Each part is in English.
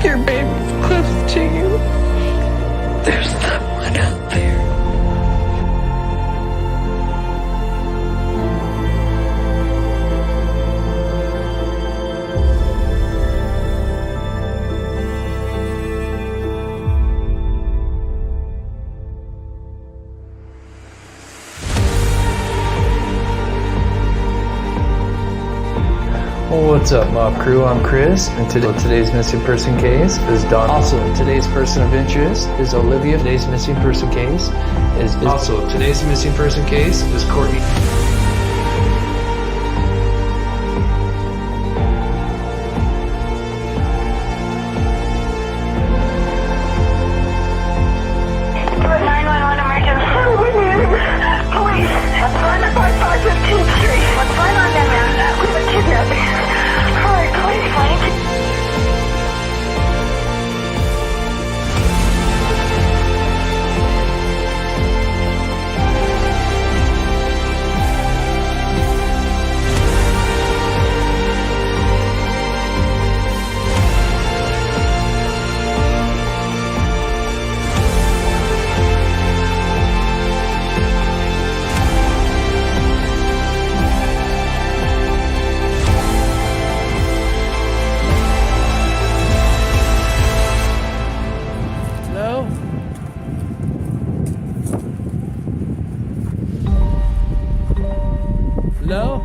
Your baby's close to you. There's someone out there. What's up, Mob Crew? I'm Chris, and today's missing person case is Don. Also, today's person of interest is Olivia. Today's missing person case is Courtney. Hello?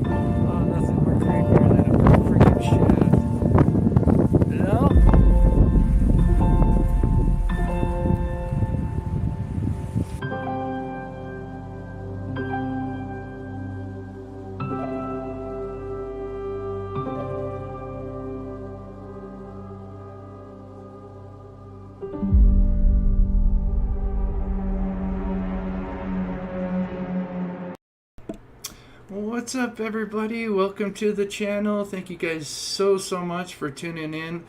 Oh, nothing more creepier than a freaking shaft. Hello? What's up, everybody? Welcome to the channel. Thank you guys so much for tuning in.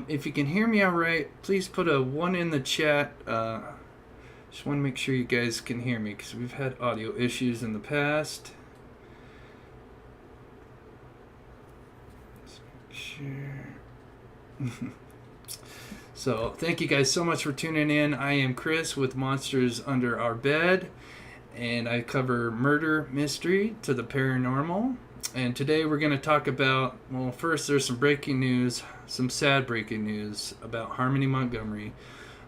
If you can hear me all right, please put a 1 in the chat. Just want to make sure you guys can hear me because we've had audio issues in the past. Let's make sure. So thank you guys so much for tuning in. I am Chris with Monsters Under Our Bed, and I cover murder mystery to the paranormal. And today we're going to talk about, well, first there's some breaking news, some sad breaking news about Harmony Montgomery.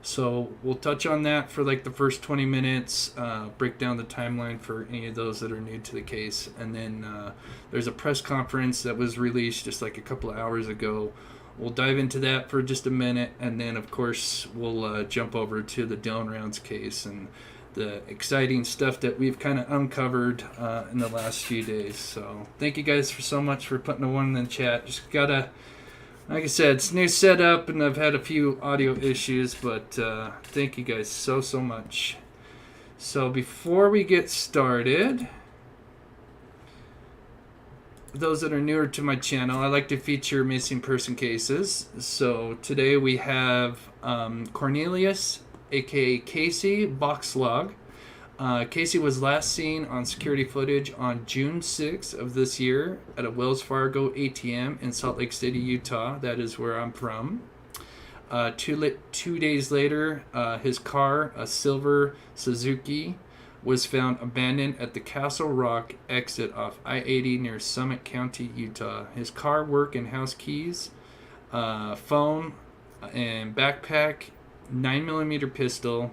So we'll touch on that for like the first 20 minutes, break down the timeline for any of those that are new to the case. And then there's a press conference that was released just like a couple of hours ago. We'll dive into that for just a minute, and then of course we'll jump over to the Dylan Rounds case and the exciting stuff that we've kind of uncovered in the last few days. So thank you guys so much for putting a 1 in the chat. Just gotta, like I said, it's new setup and I've had a few audio issues, but thank you guys so much. So before we get started, those that are newer to my channel, I like to feature missing person cases. So today we have Cornelius, aka Casey Boxlog. Casey was last seen on security footage on June 6th of this year at a Wells Fargo ATM in Salt Lake City, Utah. That is where I'm from. 2 days later, his car, a silver Suzuki, was found abandoned at the Castle Rock exit off I-80 near Summit County, Utah. His car, work, and house keys, phone, and backpack, 9mm pistol,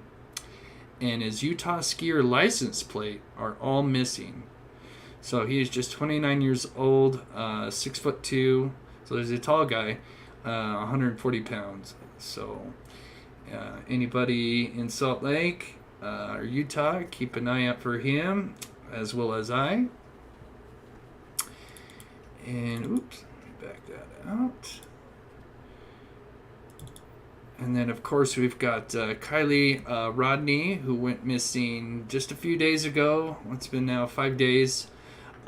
and his Utah skier license plate are all missing. So he is just 29 years old, 6'2", so he's a tall guy, 140 pounds. So anybody in Salt Lake or Utah, keep an eye out for him, as well as I. And oops, back that out. And then, of course, we've got Kylie Rodney, who went missing just a few days ago. It's been now 5 days.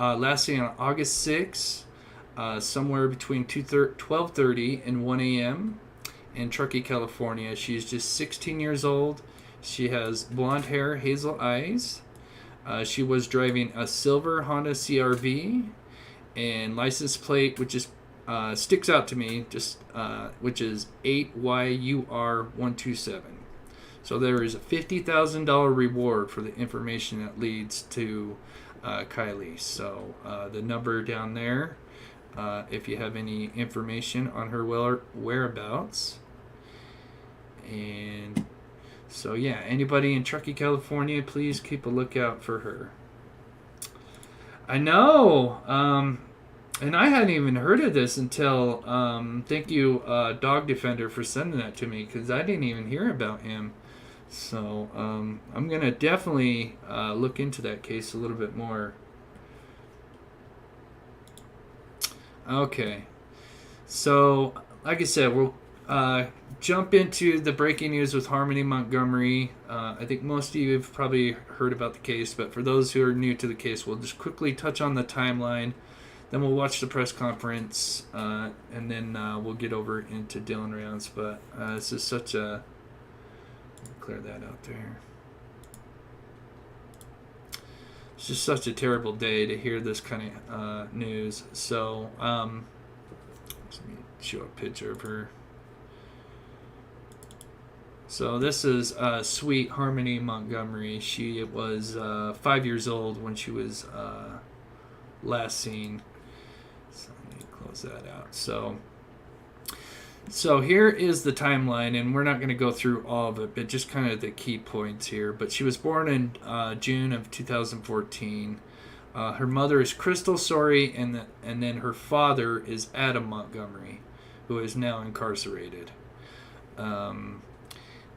Last seen on August 6th, somewhere between 12:30 and 1 a.m. in Truckee, California. She's just 16 years old. She has blonde hair, hazel eyes. She was driving a silver Honda CR-V, and license plate, which is sticks out to me, which is 8YUR127. So there is a $50,000 reward for the information that leads to Kylie. So the number down there, if you have any information on her whereabouts. And so yeah, anybody in Truckee, California, please keep a lookout for her. I know, and I hadn't even heard of this until, thank you, Dog Defender, for sending that to me, because I didn't even hear about him. So I'm going to definitely look into that case a little bit more. Okay, so like I said, we'll jump into the breaking news with Harmony Montgomery. I think most of you have probably heard about the case, but for those who are new to the case, we'll just quickly touch on the timeline. Then we'll watch the press conference, and then we'll get over into Dylan rounds. But this is such a... clear that out there. It's just such a terrible day to hear this kind of news. So, let me show a picture of her. So this is sweet Harmony Montgomery. She was 5 years old when she was last seen. So let me close that out. So here is the timeline, and we're not going to go through all of it, but just kind of the key points here. But she was born in June of 2014. Her mother is Crystal Sorey, and then her father is Adam Montgomery, who is now incarcerated.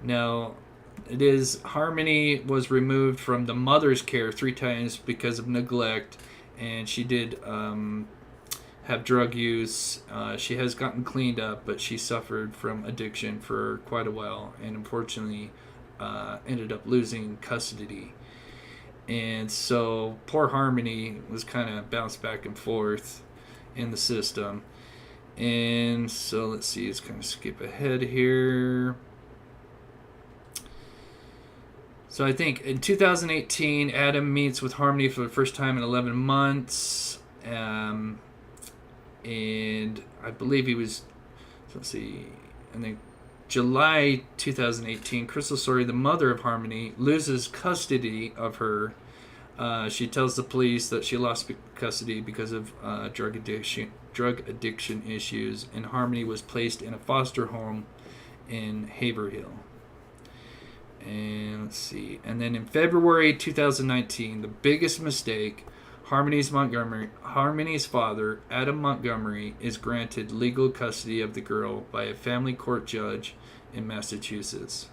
Now, Harmony was removed from the mother's care 3 times because of neglect, and she did have drug use. She has gotten cleaned up, but she suffered from addiction for quite a while, and unfortunately ended up losing custody. And so poor Harmony was kind of bounced back and forth in the system. And so let's see, let's kind of skip ahead here. So I think in 2018, Adam meets with Harmony for the first time in 11 months. And I believe he was, let's see, I think July 2018, Crystal Sorey, the mother of Harmony, loses custody of her. She tells the police that she lost custody because of drug addiction issues, and Harmony was placed in a foster home in Haverhill. And let's see. And then in February 2019, the biggest mistake, Harmony's father, Adam Montgomery, is granted legal custody of the girl by a family court judge in Massachusetts.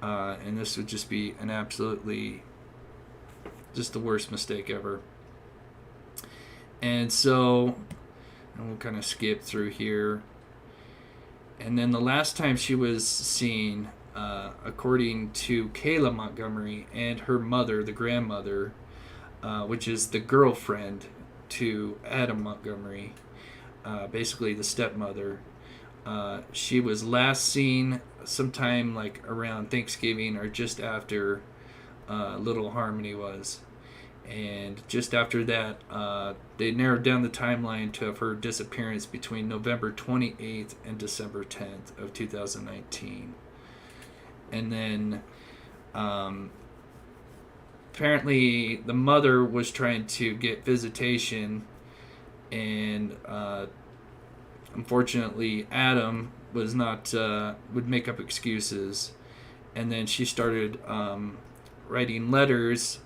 And this would just be an absolutely, just the worst mistake ever. And so, and we'll kind of skip through here. And then the last time she was seen, according to Kayla Montgomery and her mother, the grandmother, which is the girlfriend to Adam Montgomery, basically the stepmother, she was last seen sometime like around Thanksgiving or just after little Harmony was. And just after that, they narrowed down the timeline to her disappearance between November 28th and December 10th of 2019. And then apparently the mother was trying to get visitation, and unfortunately Adam was not, would make up excuses. And then she started writing letters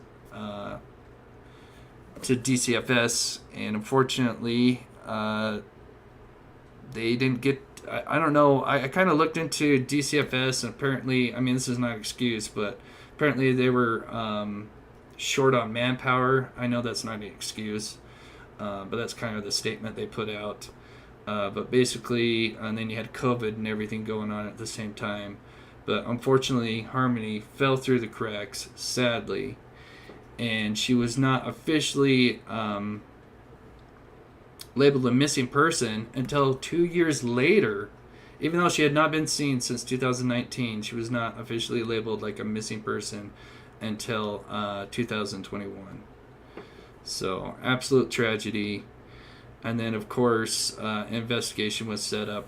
to DCFS, and unfortunately they didn't get, I don't know, I kind of looked into DCFS, and apparently, I mean, this is not an excuse, but apparently they were short on manpower. I know that's not an excuse, but that's kind of the statement they put out. But basically, and then you had COVID and everything going on at the same time. But unfortunately, Harmony fell through the cracks, sadly, and she was not officially labeled a missing person until 2 years later. Even though she had not been seen since 2019, she was not officially labeled like a missing person until 2021. So, absolute tragedy. And then, of course, investigation was set up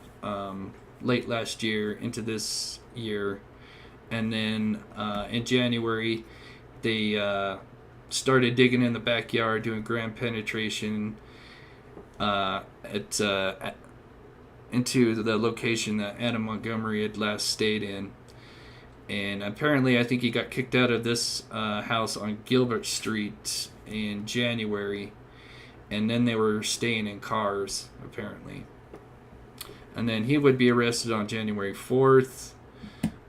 late last year into this year. And then in January, they started digging in the backyard, doing ground penetration into the location that Adam Montgomery had last stayed in. And apparently, I think he got kicked out of this house on Gilbert Street in January. And then they were staying in cars, apparently. And then he would be arrested on January 4th,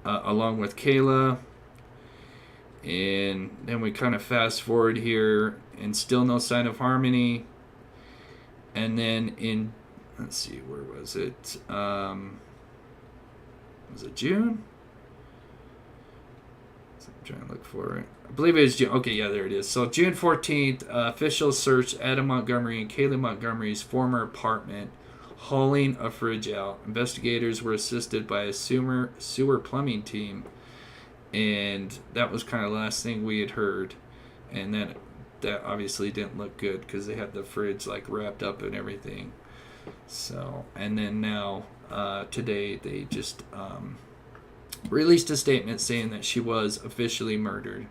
along with Kayla. And then we kind of fast forward here, and still no sign of Harmony. And then in, let's see, where was it? Was it June? I'm trying to look for it. I believe it was June. Okay, yeah, there it is. So June 14th, officials searched Adam Montgomery and Kayla Montgomery's former apartment, hauling a fridge out. Investigators were assisted by a sewer plumbing team, and that was kind of the last thing we had heard. And then that obviously didn't look good because they had the fridge like wrapped up and everything. So, and then now today they just released a statement saying that she was officially murdered.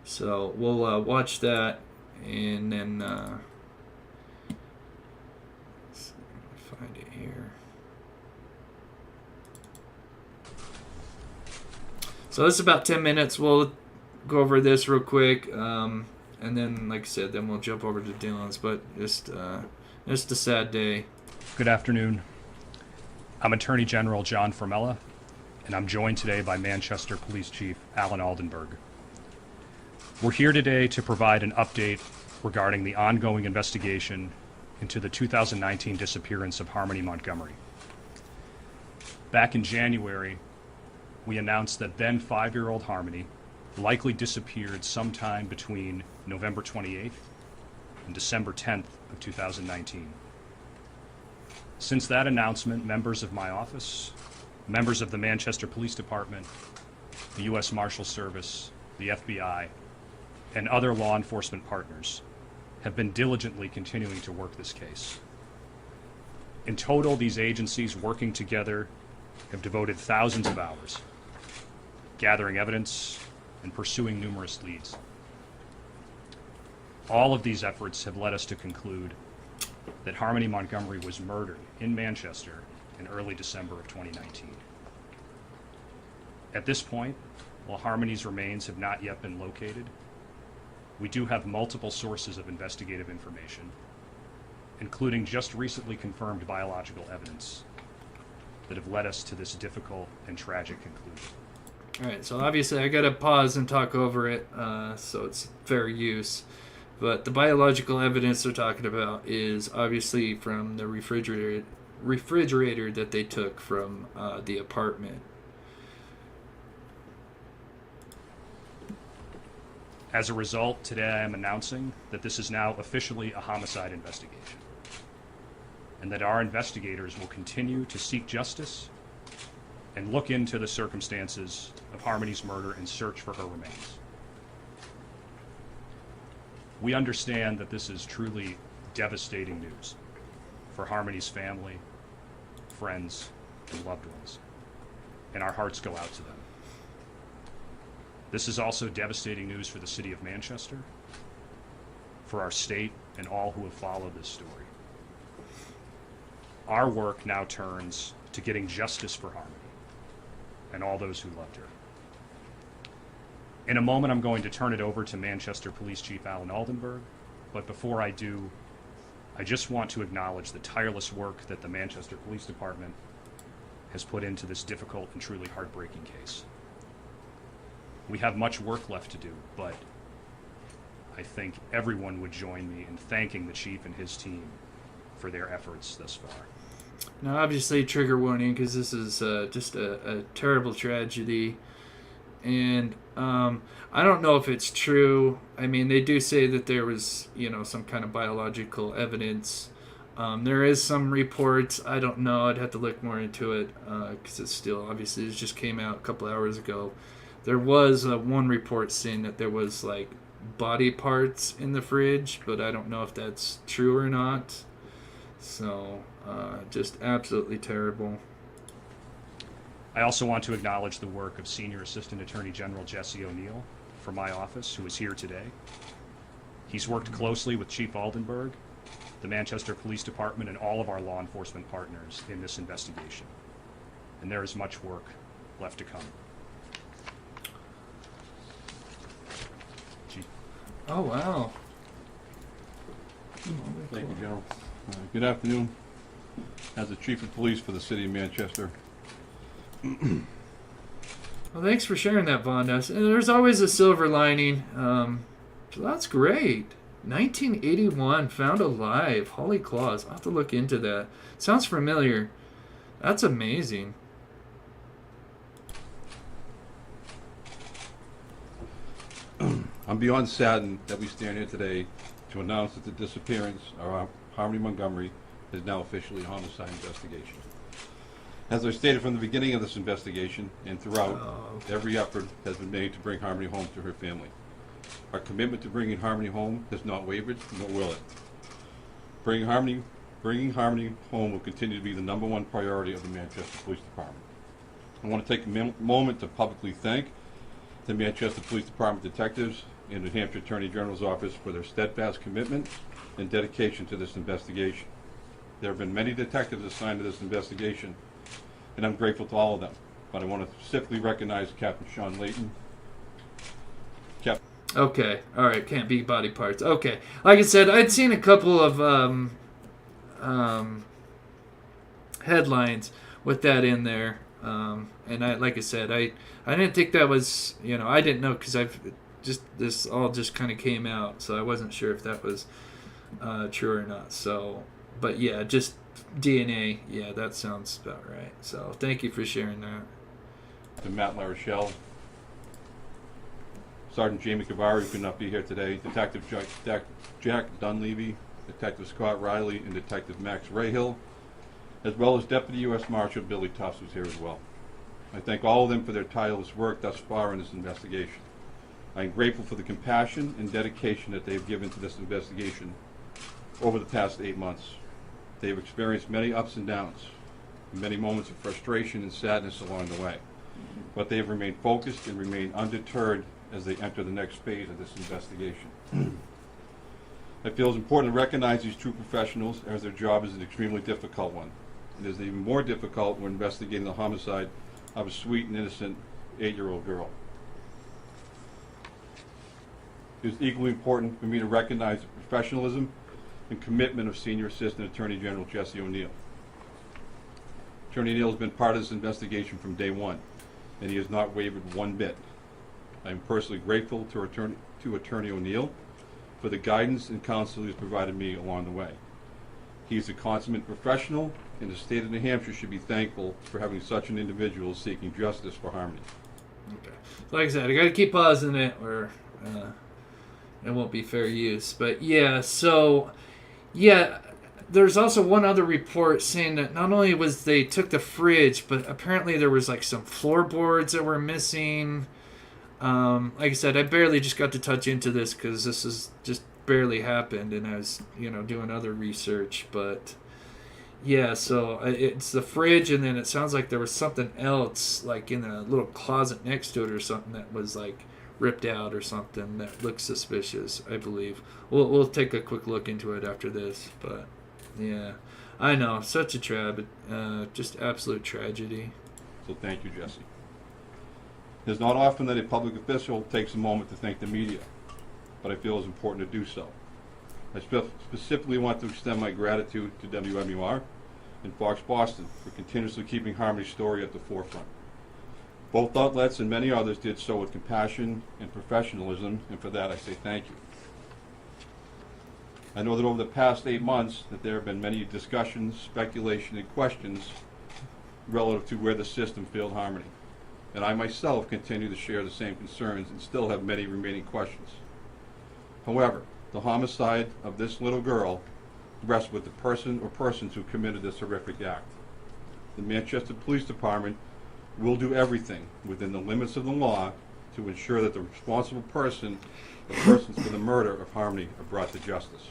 So we'll watch that, and then let's see, find it here. So this is about 10 minutes. We'll go over this real quick, and then, like I said, then we'll jump over to Dylan's. But just a sad day. Good afternoon. I'm Attorney General John Formella, and I'm joined today by Manchester Police Chief Alan Aldenberg. We're here today to provide an update regarding the ongoing investigation into the 2019 disappearance of Harmony Montgomery. Back in January, we announced that then 5-year-old Harmony likely disappeared sometime between November 28th and December 10th of 2019. Since that announcement, members of my office, members of the Manchester Police Department, the U.S. Marshal Service, the FBI, and other law enforcement partners have been diligently continuing to work this case. In total, these agencies working together have devoted thousands of hours, gathering evidence and pursuing numerous leads. All of these efforts have led us to conclude that Harmony Montgomery was murdered in Manchester in early December of 2019. At this point, while Harmony's remains have not yet been located, we do have multiple sources of investigative information, including just recently confirmed biological evidence that have led us to this difficult and tragic conclusion. All right, so obviously I got to pause and talk over it, so it's fair use. But the biological evidence they're talking about is obviously from the refrigerator that they took from the apartment. As a result, today I am announcing that this is now officially a homicide investigation, and that our investigators will continue to seek justice and look into the circumstances of Harmony's murder and search for her remains. We understand that this is truly devastating news for Harmony's family, friends, and loved ones, and our hearts go out to them. This is also devastating news for the city of Manchester, for our state, and all who have followed this story. Our work now turns to getting justice for Harmony and all those who loved her. In a moment, I'm going to turn it over to Manchester Police Chief Alan Aldenberg, but before I do, I just want to acknowledge the tireless work that the Manchester Police Department has put into this difficult and truly heartbreaking case. We have much work left to do, but I think everyone would join me in thanking the chief and his team for their efforts thus far. Now, obviously, trigger warning, because this is just a terrible tragedy. And I don't know if it's true. I mean, they do say that there was, some kind of biological evidence. There is some reports. I don't know. I'd have to look more into it because it's still, obviously, it just came out a couple hours ago. There was one report saying that there was, body parts in the fridge, but I don't know if that's true or not. So, just absolutely terrible. I also want to acknowledge the work of Senior Assistant Attorney General Jesse O'Neill from my office, who is here today. He's worked closely with Chief Aldenberg, the Manchester Police Department, and all of our law enforcement partners in this investigation. And there is much work left to come. Chief. Oh, wow. Thank you, General. Good afternoon. As the Chief of Police for the City of Manchester, Well, thanks for sharing that, Vondas. And there's always a silver lining. So that's great. 1981, found alive. Holy claws. I'll have to look into that. Sounds familiar. That's amazing. I'm beyond saddened that we stand here today to announce that the disappearance of Harmony Montgomery is now officially a homicide investigation. As I stated from the beginning of this investigation and throughout, every effort has been made to bring Harmony home to her family. Our commitment to bringing Harmony home has not wavered, nor will it. Bringing Harmony home will continue to be the #1 priority of the Manchester Police Department. I want to take a moment to publicly thank the Manchester Police Department detectives and New Hampshire Attorney General's office for their steadfast commitment and dedication to this investigation. There have been many detectives assigned to this investigation, and I'm grateful to all of them. But I want to specifically recognize Captain Sean Layton. Okay, all right, can't be body parts. Okay, like I said, I'd seen a couple of headlines with that in there, and like I said, I didn't think that was, I didn't know because this all just kind of came out, so I wasn't sure if that was true or not. So, but yeah, just DNA, yeah, that sounds about right. So, thank you for sharing that. To Matt LaRochelle, Sergeant Jamie Cavari, who could not be here today, Detective Jack Dunleavy, Detective Scott Riley, and Detective Max Rahill, as well as Deputy U.S. Marshal Billy Tufts, who's here as well. I thank all of them for their tireless work thus far in this investigation. I am grateful for the compassion and dedication that they have given to this investigation over the past 8 months. They have experienced many ups and downs, many moments of frustration and sadness along the way, but they have remained focused and remained undeterred as they enter the next phase of this investigation. I feel it's important to recognize these true professionals, as their job is an extremely difficult one. It is even more difficult when investigating the homicide of a sweet and innocent 8-year-old girl. It is equally important for me to recognize the professionalism and commitment of Senior Assistant Attorney General Jesse O'Neill. Attorney O'Neill has been part of this investigation from day one, and he has not wavered one bit. I am personally grateful to Attorney O'Neill for the guidance and counsel he has provided me along the way. He is a consummate professional, and the state of New Hampshire should be thankful for having such an individual seeking justice for Harmony. Okay. So like I said, I got to keep pausing it, or it won't be fair use. But yeah, so yeah, there's also one other report saying that not only was they took the fridge, but apparently there was like some floorboards that were missing. Like I said, I barely just got to touch into this because this has just barely happened, and I was, doing other research. But yeah, so it's the fridge, and then it sounds like there was something else, like in a little closet next to it or something, that was like ripped out or something that looks suspicious, I believe. We'll take a quick look into it after this, but yeah, I know, such a just absolute tragedy. So thank you, Jesse. It is not often that a public official takes a moment to thank the media, but I feel it's important to do so. I specifically want to extend my gratitude to WMUR and Fox Boston for continuously keeping Harmony's story at the forefront. Both outlets and many others did so with compassion and professionalism, and for that I say thank you. I know that over the past 8 months that there have been many discussions, speculation, and questions relative to where the system failed Harmony. And I myself continue to share the same concerns and still have many remaining questions. However, the homicide of this little girl rests with the person or persons who committed this horrific act. The Manchester Police Department will do everything within the limits of the law to ensure that the responsible person or persons for the murder of Harmony are brought to justice.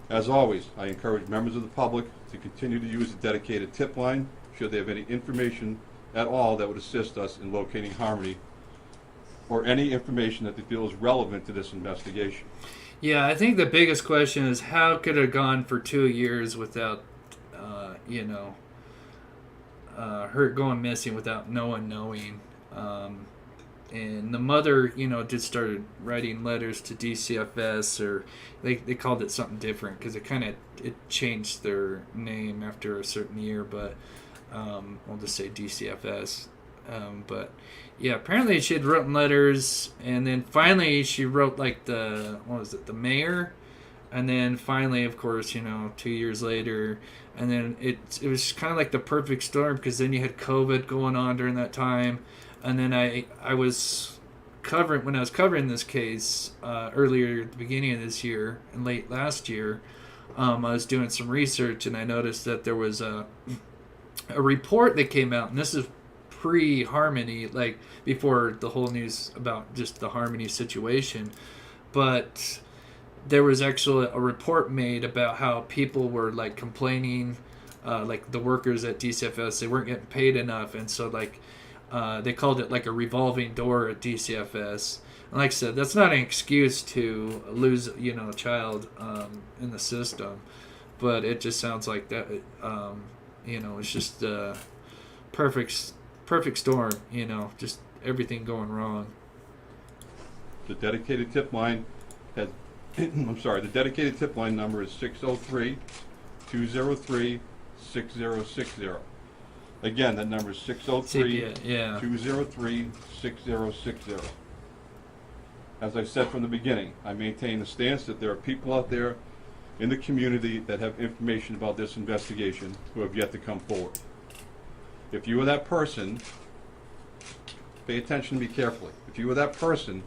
As always, I encourage members of the public to continue to use the dedicated tip line should they have any information at all that would assist us in locating Harmony or any information that they feel is relevant to this investigation. Yeah, I think the biggest question is how could it have gone for 2 years without, her going missing without no one knowing. And the mother, just started writing letters to DCFS, or they called it something different because it changed their name after a certain year, but we'll just say DCFS. But yeah, apparently she had written letters, and then finally she wrote the mayor, and then finally, of course, 2 years later, and then it was kind of like the perfect storm because then you had COVID going on during that time, and then I was when I was covering this case earlier at the beginning of this year and late last year, I was doing some research and I noticed that there was a report that came out, and this is pre-Harmony, like before the whole news about just the Harmony situation, but there was actually a report made about how people were complaining, like the workers at DCFS, they weren't getting paid enough, and so they called it like a revolving door at DCFS. And like I said, that's not an excuse to lose a child in the system, but it just sounds like that it's just perfect storm, just everything going wrong. The dedicated tip line has, the dedicated tip line number is 603-203-6060. Again, that number is 603-203-6060. As I said from the beginning, I maintain the stance that there are people out there in the community that have information about this investigation who have yet to come forward. If you are that person, pay attention and be careful. If you are that person,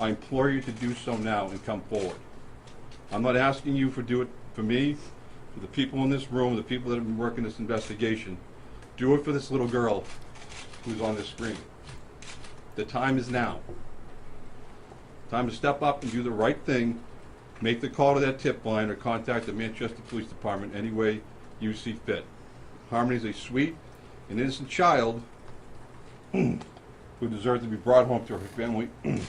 I implore you to do so now and come forward. I'm not asking you to do it for me, for the people in this room, the people that have been working this investigation. Do it for this little girl who's on this screen. The time is now. Time to step up and do the right thing. Make the call to that tip line or contact the Manchester Police Department any way you see fit. Harmony is a sweet and innocent child who deserves to be brought home to her family and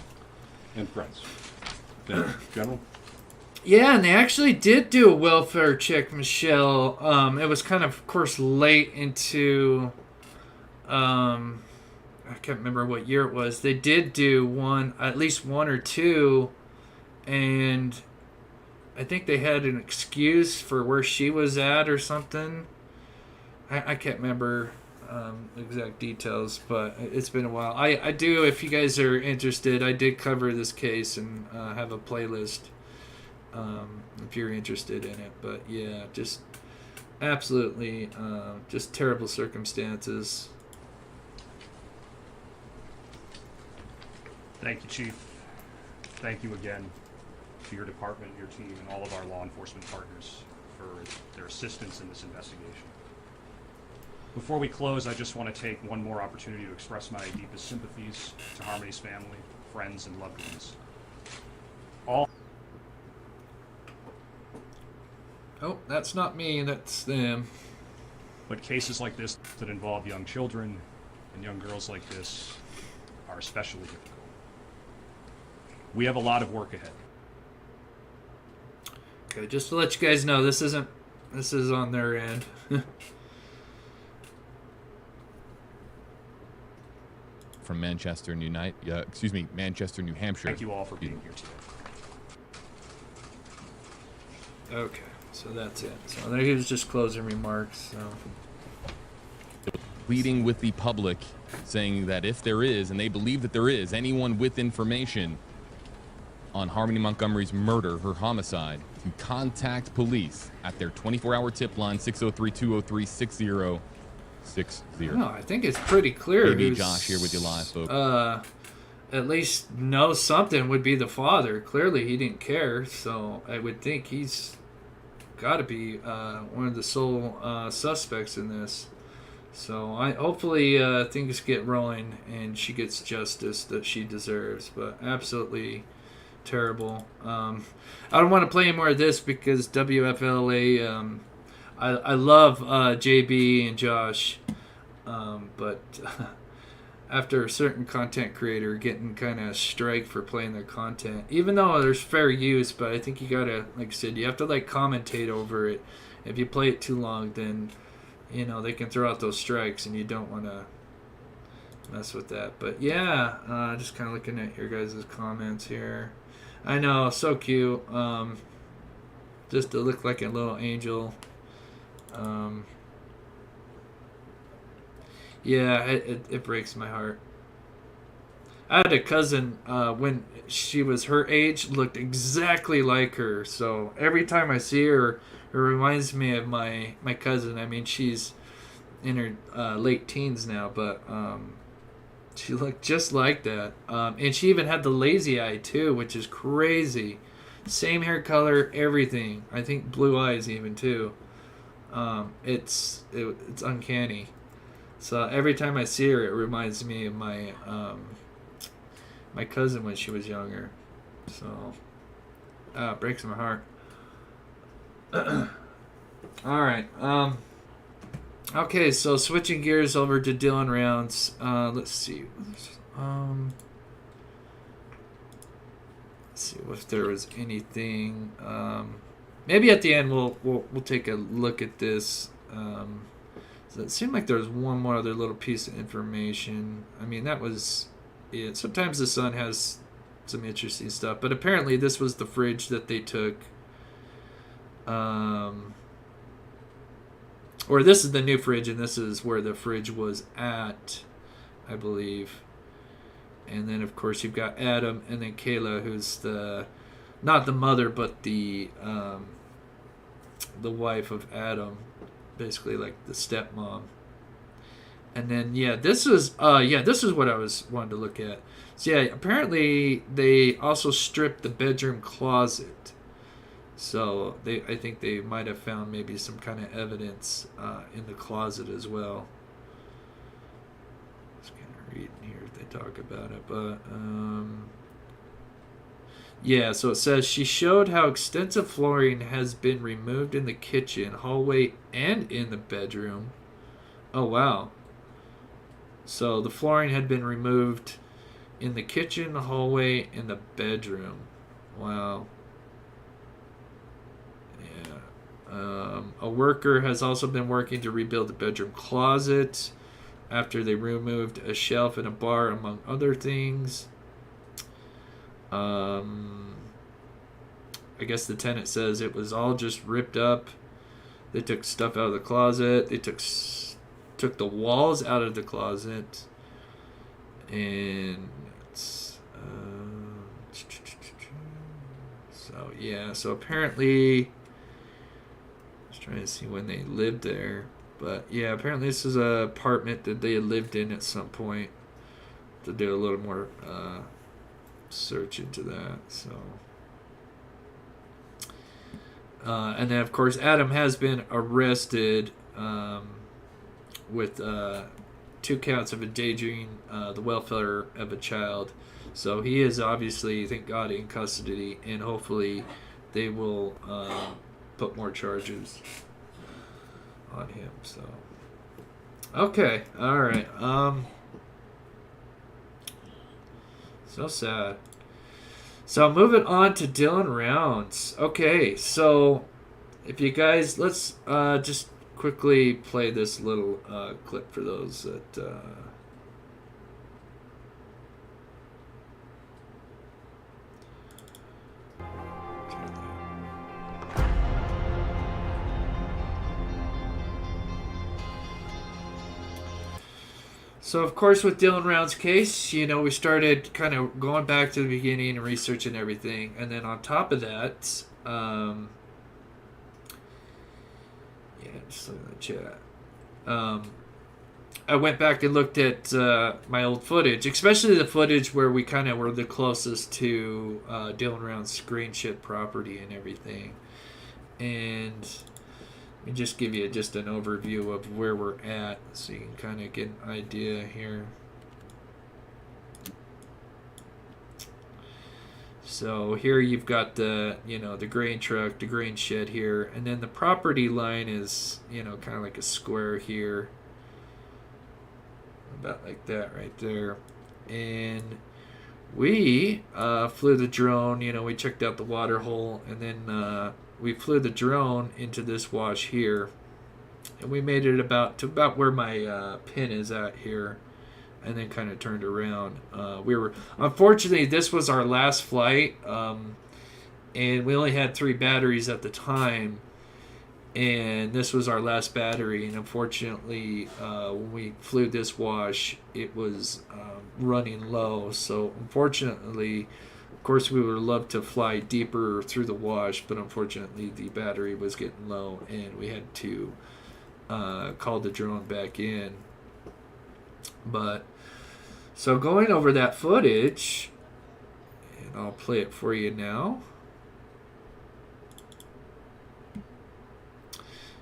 friends. Thank you. General? Yeah, and they actually did do a welfare check, Michelle. It was kind of course, late into, I can't remember what year it was. They did do at least one or two, and I think they had an excuse for where she was at or something. I can't remember exact details, but it's been a while. I do, if you guys are interested, I did cover this case and have a playlist if you're interested in it. But yeah, just absolutely just terrible circumstances. Thank you, Chief. Thank you again to your department, your team, and all of our law enforcement partners for their assistance in this investigation. Before we close, I just want to take one more opportunity to express my deepest sympathies to Harmony's family, friends, and loved ones. Oh, that's not me, that's them. But cases like this that involve young children and young girls like this are especially difficult. We have a lot of work ahead. Okay, just to let you guys know, this is on their end. From Manchester, New Hampshire. Thank you all for being here today. Okay, so that's it. So there he was, just closing remarks. So. Pleading with the public, saying that if there is, and they believe that there is, anyone with information on Harmony Montgomery's murder, her homicide, to contact police at their 24-hour tip line, 603-203-6060. No, I think it's pretty clear. Maybe Josh here with you live, folks. At least know something would be the father. Clearly, he didn't care, so I would think he's got to be one of the sole suspects in this. So hopefully things get rolling and she gets justice that she deserves. But absolutely terrible. I don't want to play any more of this because WFLA. I love JB and Josh, but after a certain content creator getting kind of strike for playing their content, even though there's fair use, but I think you gotta, like I said, you have to like commentate over it. If you play it too long, then they can throw out those strikes, and you don't want to mess with that. But yeah, just kind of looking at your guys' comments here. I know, so cute. Just to look like a little angel. Yeah, it breaks my heart. I had a cousin when she was her age, looked exactly like her. So every time I see her, it reminds me of my cousin. I mean, she's in her late teens now, but she looked just like that. And she even had the lazy eye too, which is crazy. Same hair color, everything. I think blue eyes even too. It's uncanny. So every time I see her, it reminds me of my my cousin when she was younger. So it breaks my heart. All right. Okay, so switching gears over to Dylan rounds. Let's see. Let's see if there was anything. Maybe at the end we'll take a look at this. So it seemed like there was one more other little piece of information. I mean, that was it. Sometimes the Sun has some interesting stuff, but apparently this was the fridge that they took. Or this is the new fridge, and this is where the fridge was at, I believe. And then, of course, you've got Adam, and then Kayla, who's not the mother, but the wife of Adam, basically like the stepmom. And then this is what I was wanting to look at. So yeah, apparently they also stripped the bedroom closet. So I think they might have found maybe some kind of evidence in the closet as well. Just kind of reading here if they talk about it, but yeah. So it says she showed how extensive flooring has been removed in the kitchen, hallway, and in the bedroom. Oh wow. So the flooring had been removed in the kitchen, the hallway, and the bedroom. Wow. A worker has also been working to rebuild the bedroom closet after they removed a shelf and a bar, among other things. I guess the tenant says it was all just ripped up. They took stuff out of the closet. They took the walls out of the closet. And it's, so apparently, trying to see when they lived there, but yeah, apparently this is an apartment that they had lived in at some point. To do a little more search into that. So and then of course Adam has been arrested with 2 counts of endangering the welfare of a child. So he is obviously, thank God, in custody, and hopefully they will put more charges on him. So okay, all right. So sad. So moving on to Dylan rounds. Okay, so if you guys, let's just quickly play this little clip for those that So, of course, with Dylan Round's case, we started kind of going back to the beginning and researching everything. And then on top of that, just look at the chat. I went back and looked at my old footage, especially the footage where we kind of were the closest to Dylan Round's screen ship property and everything. And let me just give you just an overview of where we're at so you can kind of get an idea here. So here you've got the, the grain truck, the grain shed here, and then the property line is, kind of like a square here, about like that right there. And we flew the drone, we checked out the water hole, and then we flew the drone into this wash here, and we made it about where my pin is at here, and then kind of turned around. Unfortunately, this was our last flight, and we only had 3 batteries at the time, and this was our last battery. And unfortunately, when we flew this wash, it was running low. So unfortunately, of course, we would love to fly deeper through the wash, but unfortunately, the battery was getting low, and we had to call the drone back in. But so going over that footage, and I'll play it for you now.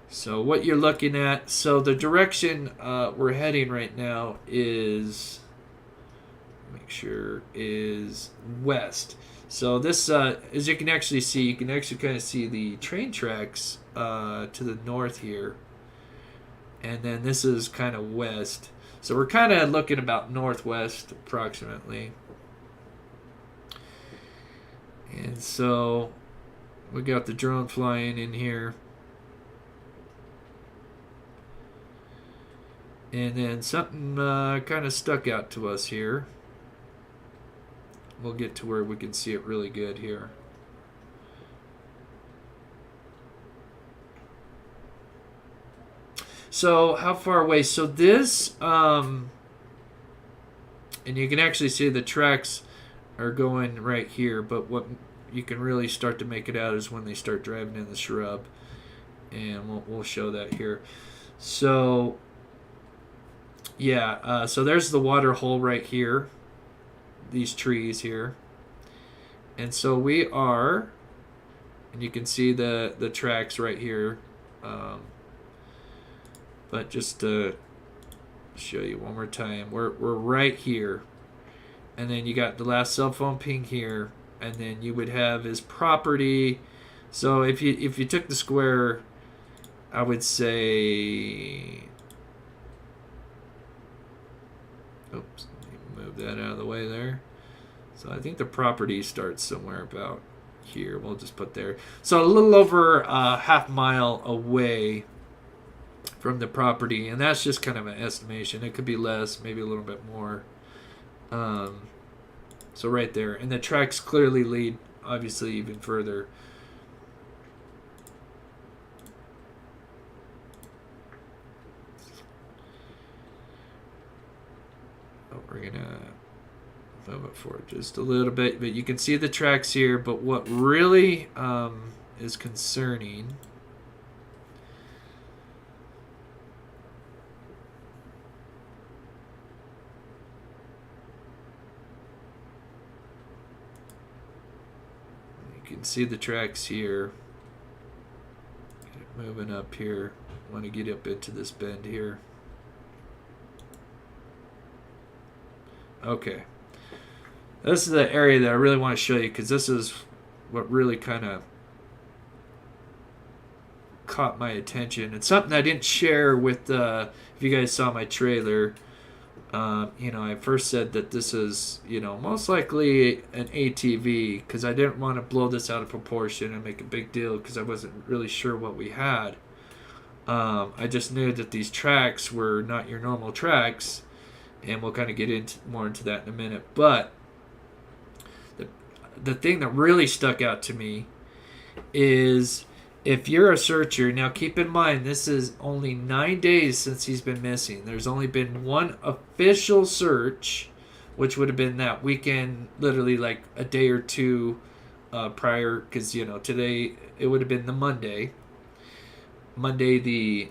So what you're looking at, so the direction we're heading right now is, make sure, is west. So this, as you can actually see, you can actually kind of see the train tracks to the north here. And then this is kind of west. So we're kind of looking about northwest approximately. And so we got the drone flying in here. And then something kind of stuck out to us here. We'll get to where we can see it really good here. So how far away? So this, and you can actually see the tracks are going right here, but what you can really start to make it out is when they start driving in the shrub, and we'll show that here. So yeah, so there's the water hole right here, these trees here, and so we are, and you can see the tracks right here. But just to show you one more time, we're right here, and then you got the last cell phone ping here, and then you would have his property. So if you took the square, I would say, oops, move that out of the way there. So I think the property starts somewhere about here. We'll just put there. So a little over a half mile away from the property, and that's just kind of an estimation. It could be less, maybe a little bit more. So right there, and the tracks clearly lead, obviously, even further. Oh, we're gonna move it forward just a little bit, but you can see the tracks here. But what really is concerning, you can see the tracks here. Get it moving up here. Want to get up into this bend here. Okay. This is the area that I really want to show you, because this is what really kind of caught my attention. It's something I didn't share with, if you guys saw my trailer. I first said that this is, most likely an ATV, because I didn't want to blow this out of proportion and make a big deal, because I wasn't really sure what we had. I just knew that these tracks were not your normal tracks, and we'll kind of get more into that in a minute. But the thing that really stuck out to me is, if you're a searcher, now keep in mind, this is only 9 days since he's been missing. There's only been one official search, which would have been that weekend, literally like a day or two prior, because, today it would have been the Monday the,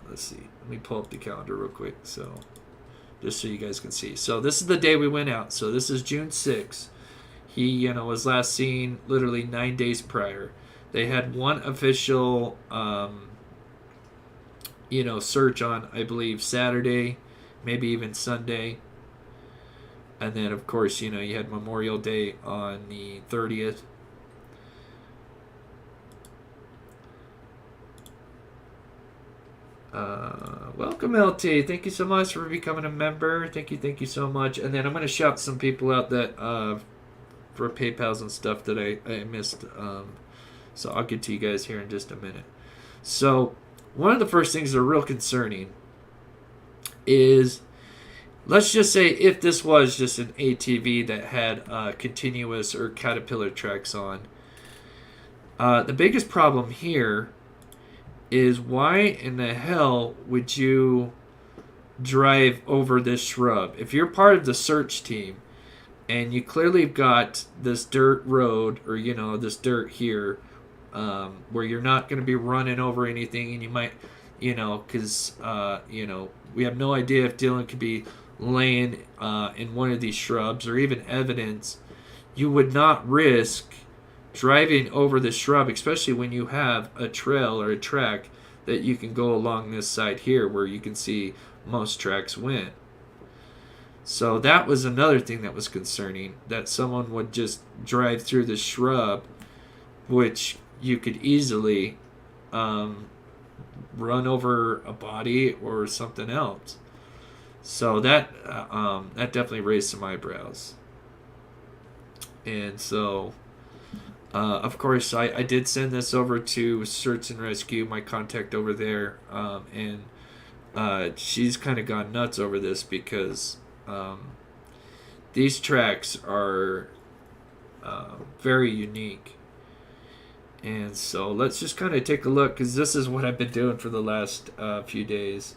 let's see, let me pull up the calendar real quick, so just so you guys can see. So this is the day we went out. So this is June 6th. He, was last seen literally 9 days prior. They had one official, search on, I believe, Saturday, maybe even Sunday. And then, of course, you know, you had Memorial Day on the 30th. Welcome, LT. Thank you so much for becoming a member. Thank you so much. And then I'm going to shout some people out that for PayPals and stuff that I missed. So I'll get to you guys here in just a minute. So one of the first things that are real concerning is, let's just say if this was just an ATV that had continuous or caterpillar tracks on, the biggest problem here is why in the hell would you drive over this shrub? If you're part of the search team and you clearly got this dirt road, or, you know, this dirt here, where you're not going to be running over anything, and you might, you know, because, you know, we have no idea if Dylan could be laying in one of these shrubs or even evidence, you would not risk driving over the shrub, especially when you have a trail or a track that you can go along this side here where you can see most tracks went. So that was another thing that was concerning, that someone would just drive through the shrub, which you could easily run over a body or something else. So that definitely raised some eyebrows. And so of course, I did send this over to Search and Rescue, my contact over there, and she's kind of gone nuts over this because these tracks are very unique. And so let's just kind of take a look, because this is what I've been doing for the last few days.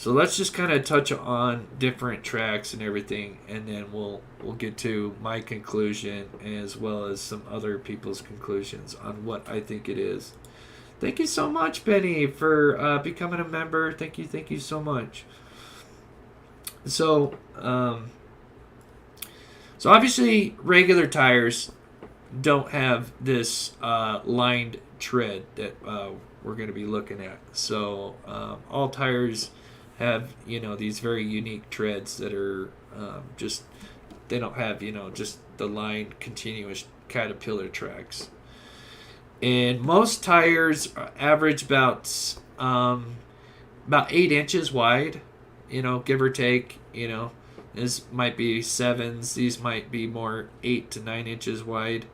So let's just kind of touch on different tracks and everything, and then we'll get to my conclusion as well as some other people's conclusions on what I think it is. Thank you so much, Benny, for becoming a member. Thank you so much. So, so obviously regular tires don't have this lined tread that we're going to be looking at. So all tires have, you know, these very unique treads that are just, they don't have, you know, just the lined continuous caterpillar tracks. And most tires average about 8 inches wide, you know, give or take. You know, this might be 7s, these might be more 8 to 9 inches wide,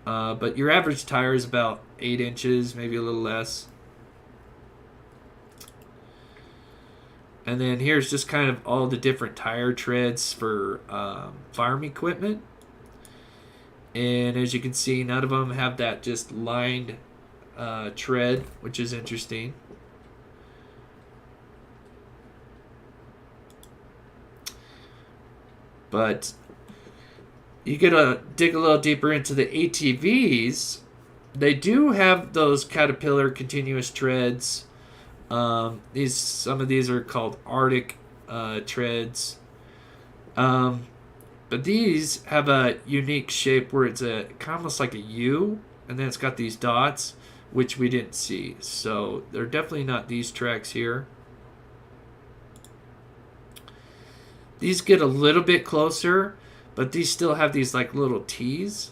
but your average tire is about 8 inches, maybe a little less. And then here's just kind of all the different tire treads for farm equipment. And as you can see, none of them have that just lined tread, which is interesting. But you gotta dig a little deeper into the ATVs. They do have those caterpillar continuous treads. Some of these are called Arctic treads. But these have a unique shape where it's kind of almost like a U, and then it's got these dots, which we didn't see. So they're definitely not these tracks here. These get a little bit closer, but these still have these like little T's,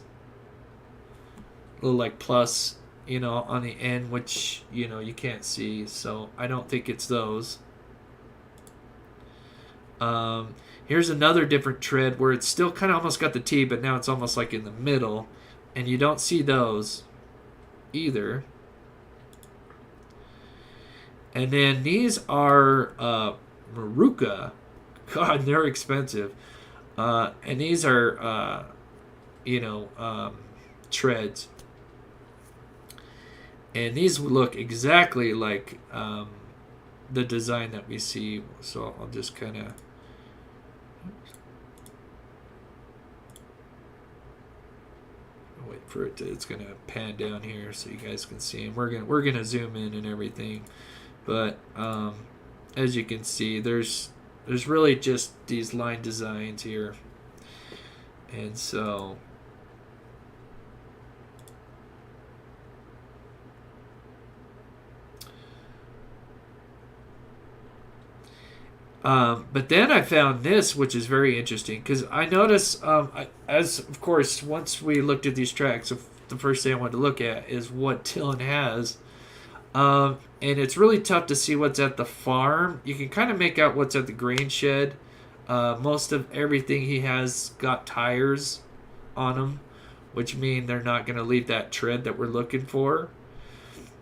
little like plus, you know, on the end, which, you know, you can't see. So I don't think it's those. Here's another different tread where it's still kind of almost got the T, but now it's almost like in the middle, and you don't see those either. And then these are Maruka. God, they're expensive. And these are, treads. And these look exactly like the design that we see. So I'll just kind of... wait for it to... it's going to pan down here so you guys can see. And we're gonna zoom in and everything. But as you can see, there's really just these line designs here. And so But then I found this, which is very interesting, because I noticed, as of course, once we looked at these tracks, the first thing I wanted to look at is what Tillin has. And it's really tough to see what's at the farm. You can kind of make out what's at the grain shed. Most of everything he has got tires on them, which mean they're not going to leave that tread that we're looking for.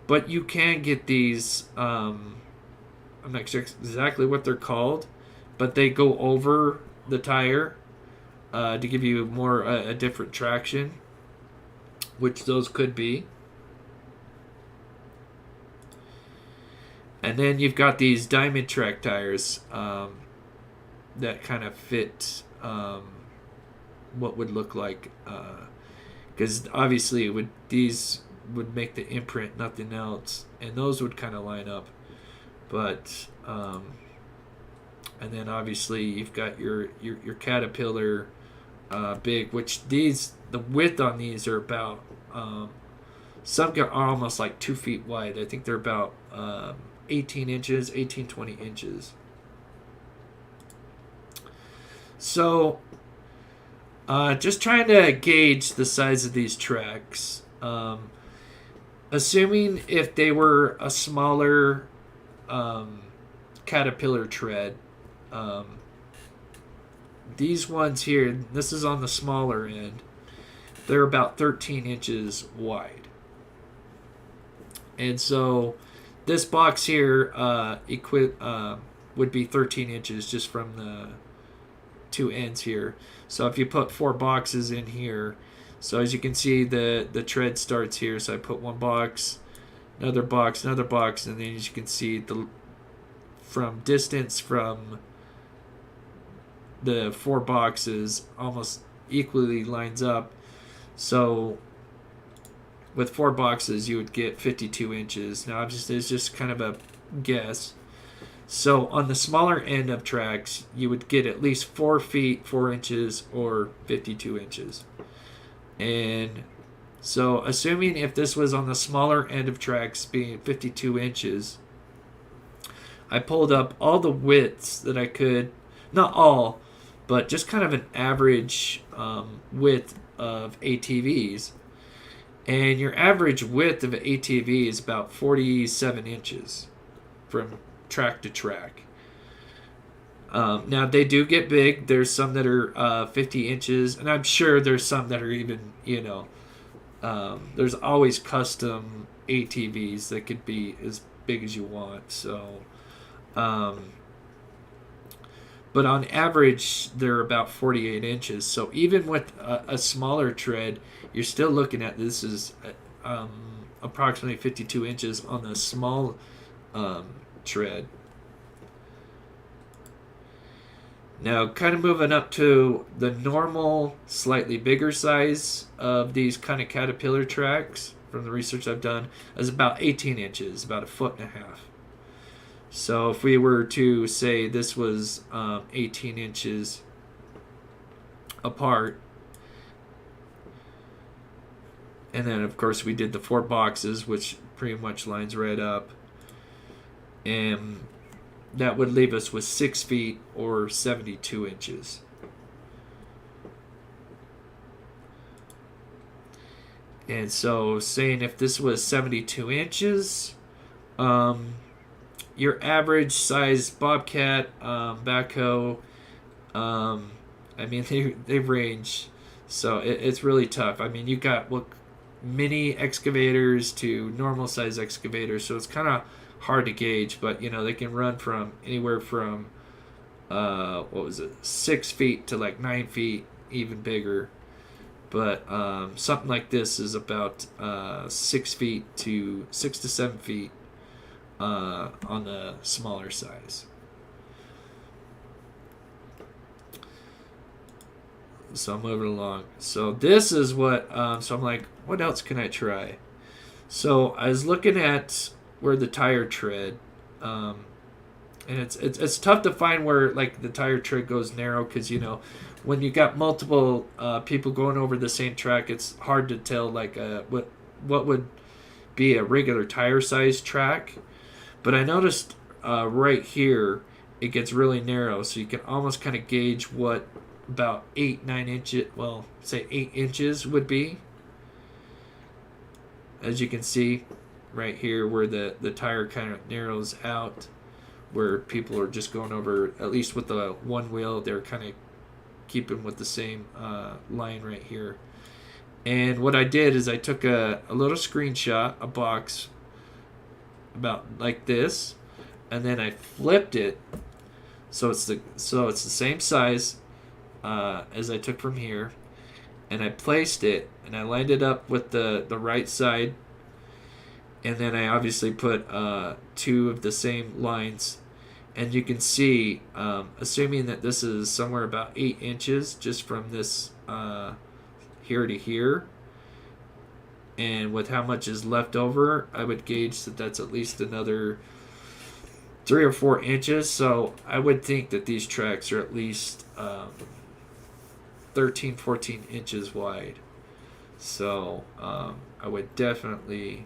But you can get these, I'm not sure exactly what they're called, but they go over the tire to give you more a different traction, which those could be. And then you've got these diamond track tires that kind of fit what would look like, because obviously these would make the imprint, nothing else, and those would kind of line up. But and then obviously you've got your Caterpillar big, which the width on these are about some are almost like 2 feet wide. I think they're about 18 inches, 20 inches. So, just trying to gauge the size of these tracks. Assuming if they were a smaller Caterpillar tread, these ones here, this is on the smaller end, they're about 13 inches wide. And so this box here would be 13 inches just from the two ends here. So if you put 4 boxes in here, so as you can see, the tread starts here. So I put one box, another box, and then as you can see, from distance from the 4 boxes almost equally lines up. So with 4 boxes, you would get 52 inches. Now, it's just kind of a guess. So on the smaller end of tracks, you would get at least 4 feet, 4 inches, or 52 inches. And so assuming if this was on the smaller end of tracks being 52 inches, I pulled up all the widths that I could, not all, but just kind of an average width of ATVs. And your average width of an ATV is about 47 inches from track to track. Now, they do get big. There's some that are 50 inches, and I'm sure there's some that are even, there's always custom ATVs that could be as big as you want. So, but on average, they're about 48 inches. So even with a smaller tread, you're still looking at this is approximately 52 inches on the small tread. Now, kind of moving up to the normal, slightly bigger size of these kind of Caterpillar tracks, from the research I've done, is about 18 inches, about 1.5 feet. So if we were to say this was 18 inches apart, and then of course we did the 4 boxes, which pretty much lines right up, and that would leave us with 6 feet or 72 inches. And so saying if this was 72 inches, your average size Bobcat, backhoe, I mean, they range. So it's really tough. I mean, you got mini excavators to normal size excavators, so it's kind of hard to gauge, but they can run from anywhere from 6 feet to like 9 feet, even bigger. But something like this is about 6 to 7 feet on the smaller size. So I'm moving along. So this is what so I'm like, what else can I try? So I was looking at where the tire tread, and it's tough to find where like the tire tread goes narrow, because when you got multiple people going over the same track, it's hard to tell like what would be a regular tire size track. But I noticed right here it gets really narrow, so you can almost kind of gauge what about 8-9 inches, well, say 8 inches would be. As you can see right here where the tire kind of narrows out, where people are just going over, at least with the one wheel, they're kind of keeping with the same line right here. And what I did is I took a little screenshot, a box about like this, and then I flipped it so it's the same size as I took from here, and I placed it and I lined it up with the right side, and then I obviously put 2 of the same lines, and you can see, assuming that this is somewhere about 8 inches just from this here to here, and with how much is left over, I would gauge that that's at least another 3 or 4 inches. So I would think that these tracks are at least 13, 14 inches wide. So I would definitely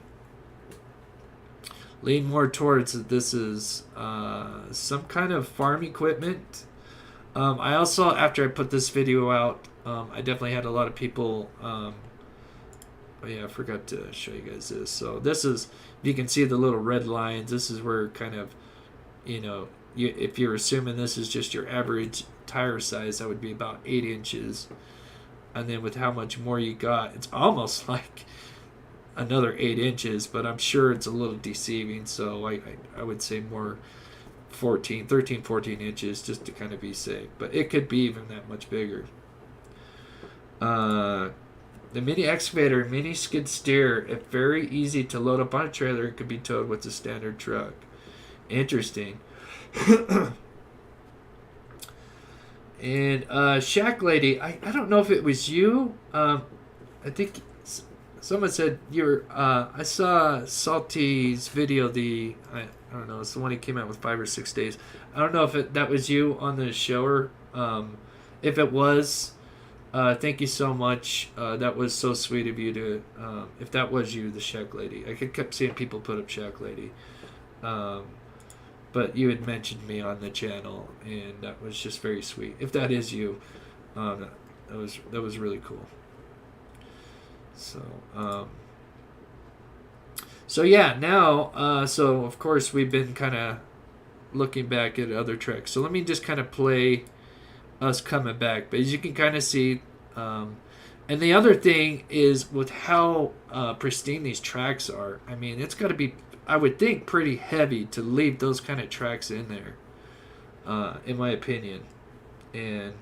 lean more towards that this is some kind of farm equipment. I also, after I put this video out, I definitely had a lot of people, oh yeah, I forgot to show you guys this. So this is, you can see the little red lines, this is where kind of, you know, if you're assuming this is just your average tire size, that would be about 8 inches. And then with how much more you got, it's almost like another 8 inches, but I'm sure it's a little deceiving. So I would say more 13, 14 inches just to kind of be safe. But it could be even that much bigger. The mini excavator, mini skid steer, if very easy to load up on a trailer, it could be towed with a standard truck. Interesting. And Shack Lady, I don't know if it was you. I think someone said you're. I saw Salty's video. I don't know. It's the one he came out with 5 or 6 days. I don't know if that was you on the show or if it was. Thank you so much. That was so sweet of you to. If that was you, the Shack Lady, I kept seeing people put up Shack Lady. But you had mentioned me on the channel, and that was just very sweet. If that is you, that was really cool. So yeah, now so of course we've been kind of looking back at other tracks. So let me just kind of play us coming back. But as you can kind of see, and the other thing is with how pristine these tracks are. I mean, it's got to be, I would think, pretty heavy to leave those kind of tracks in there, in my opinion. And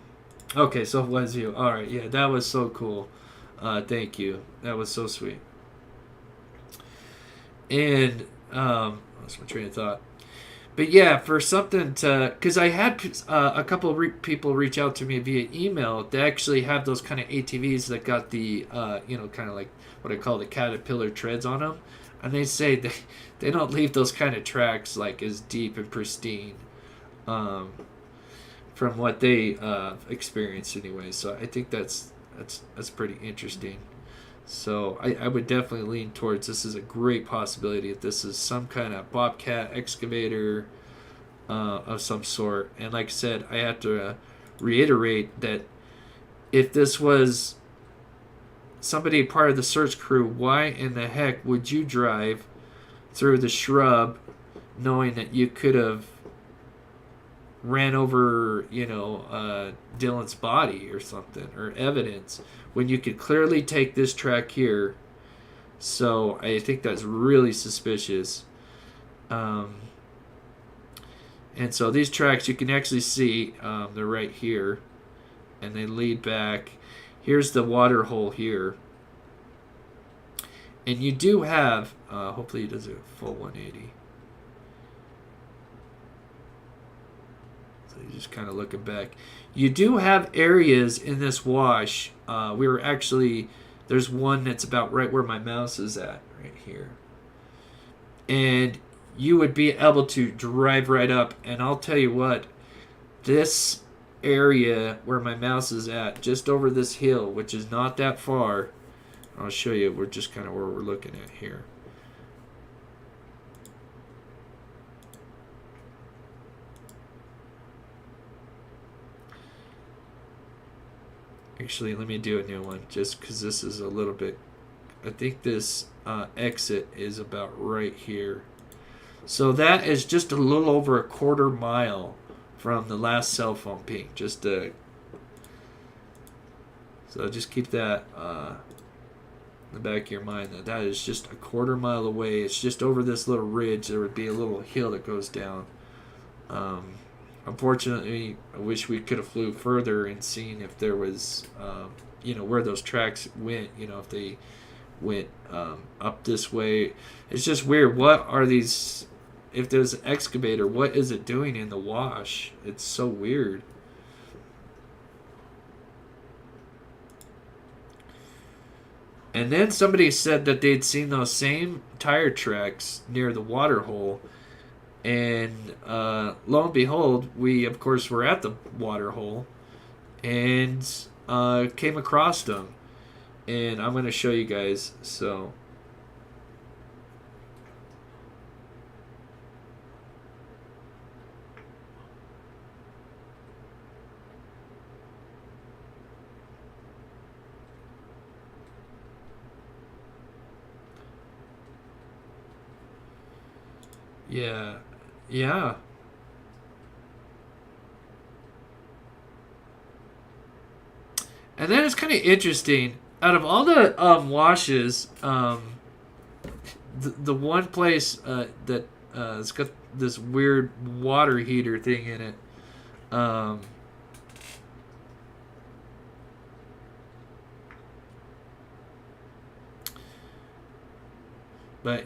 okay, so it was you. All right, yeah, that was so cool. Thank you. That was so sweet. And lost my train of thought. But yeah, for something to, because I had a couple of people reach out to me via email. They actually have those kind of ATVs that got the, kind of like what I call the caterpillar treads on them. And they say they don't leave those kind of tracks like as deep and pristine, from what they experienced anyway. So I think that's pretty interesting. So I would definitely lean towards this is a great possibility if this is some kind of bobcat excavator of some sort. And like I said, I have to reiterate that if this was somebody part of the search crew, why in the heck would you drive through the shrub knowing that you could have ran over, Dylan's body or something, or evidence, when you could clearly take this track here? So I think that's really suspicious. And so these tracks, you can actually see, they're right here, and they lead back. Here's the water hole here. And you do have, hopefully it does a full 180. So you're just kind of looking back. You do have areas in this wash. We were actually, there's one that's about right where my mouse is at, right here. And you would be able to drive right up. And I'll tell you what, this area where my mouse is at, just over this hill, which is not that far, I'll show you, we're just kind of where we're looking at here. Actually, let me do a new one just because this is a little bit. I think this exit is about right here. So that is just a little over a quarter mile from the last cell phone ping. So just keep that in the back of your mind that is just a quarter mile away. It's just over this little ridge. There would be a little hill that goes down. Unfortunately, I wish we could have flew further and seen if there was, where those tracks went. If they went up this way. It's just weird. What are these? If there's an excavator, what is it doing in the wash? It's so weird. And then somebody said that they'd seen those same tire tracks near the water hole. And lo and behold, we, of course, were at the water hole and came across them. And I'm going to show you guys. So, yeah. Yeah. And then it's kind of interesting. Out of all the washes, the one place that it's got this weird water heater thing in it. But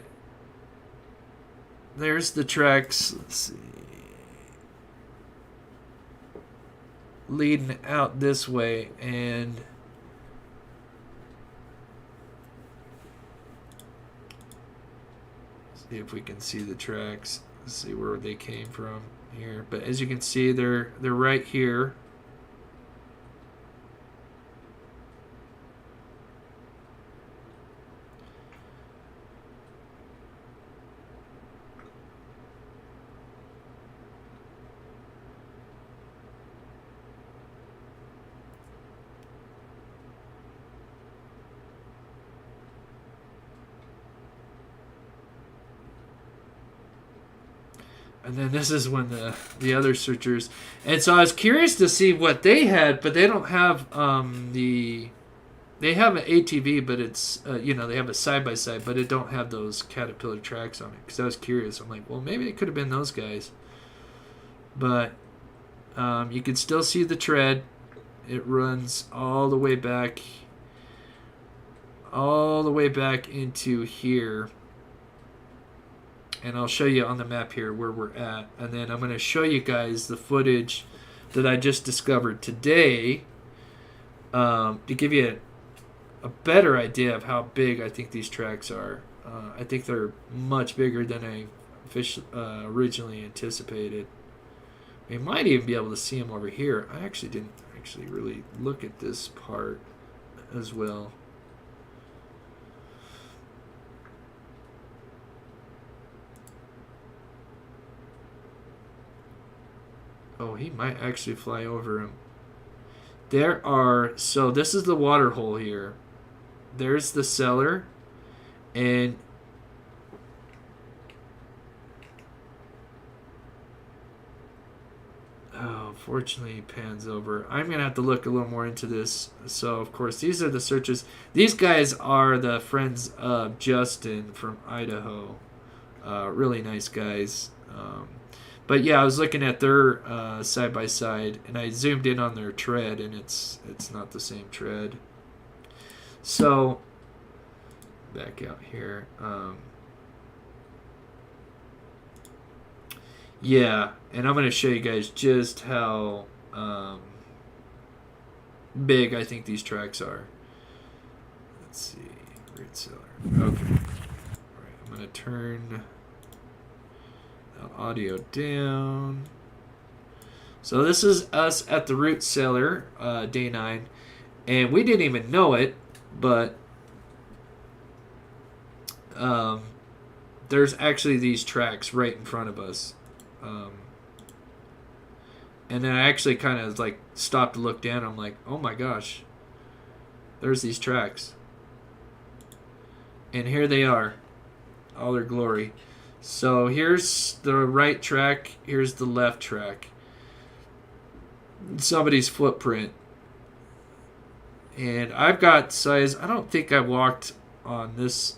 there's the tracks. Let's see. Leading out this way, and see if we can see the tracks. Let's see where they came from here. But as you can see, they're right here. And then this is when the other searchers, and so I was curious to see what they had, but they don't have they have an ATV, but it's they have a side by side, but it don't have those Caterpillar tracks on it. Because I was curious, I'm like, well, maybe it could have been those guys, but you can still see the tread. It runs all the way back into here. And I'll show you on the map here where we're at. And then I'm going to show you guys the footage that I just discovered today to give you a better idea of how big I think these tracks are. I think they're much bigger than I originally anticipated. We might even be able to see them over here. I actually didn't really look at this part as well. Oh, he might actually fly over him. So this is the water hole here. There's the cellar. And fortunately he pans over. I'm going to have to look a little more into this. So, of course, these are the searches. These guys are the friends of Justin from Idaho. Really nice guys. But yeah, I was looking at their side by side, and I zoomed in on their tread, and it's not the same tread. So back out here. Yeah, and I'm going to show you guys just how big I think these tracks are. Let's see, root cellar. Okay. All right, I'm going to turn audio down. So this is us at the root cellar, day 9, and we didn't even know it, but there's actually these tracks right in front of us. And then I actually kind of like stopped to look down. I'm like, oh my gosh, there's these tracks. And here they are, all their glory. So here's the right track, here's the left track. Somebody's footprint. And I've got size, I don't think I walked on this.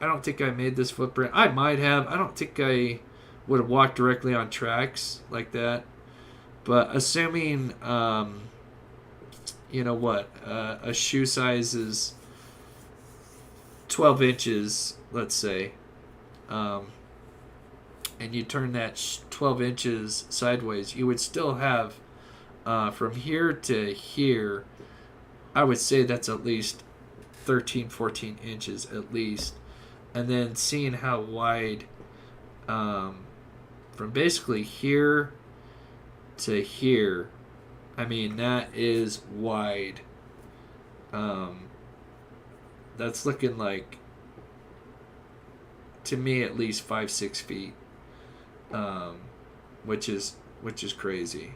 I don't think I made this footprint. I might have. I don't think I would have walked directly on tracks like that. But assuming, you know what, a shoe size is 12 inches, let's say, and you turn that 12 inches sideways, you would still have, from here to here, I would say that's at least 13, 14 inches at least. And then seeing how wide, from basically here to here, I mean, that is wide. That's looking like, to me at least 5-6 feet, which is crazy.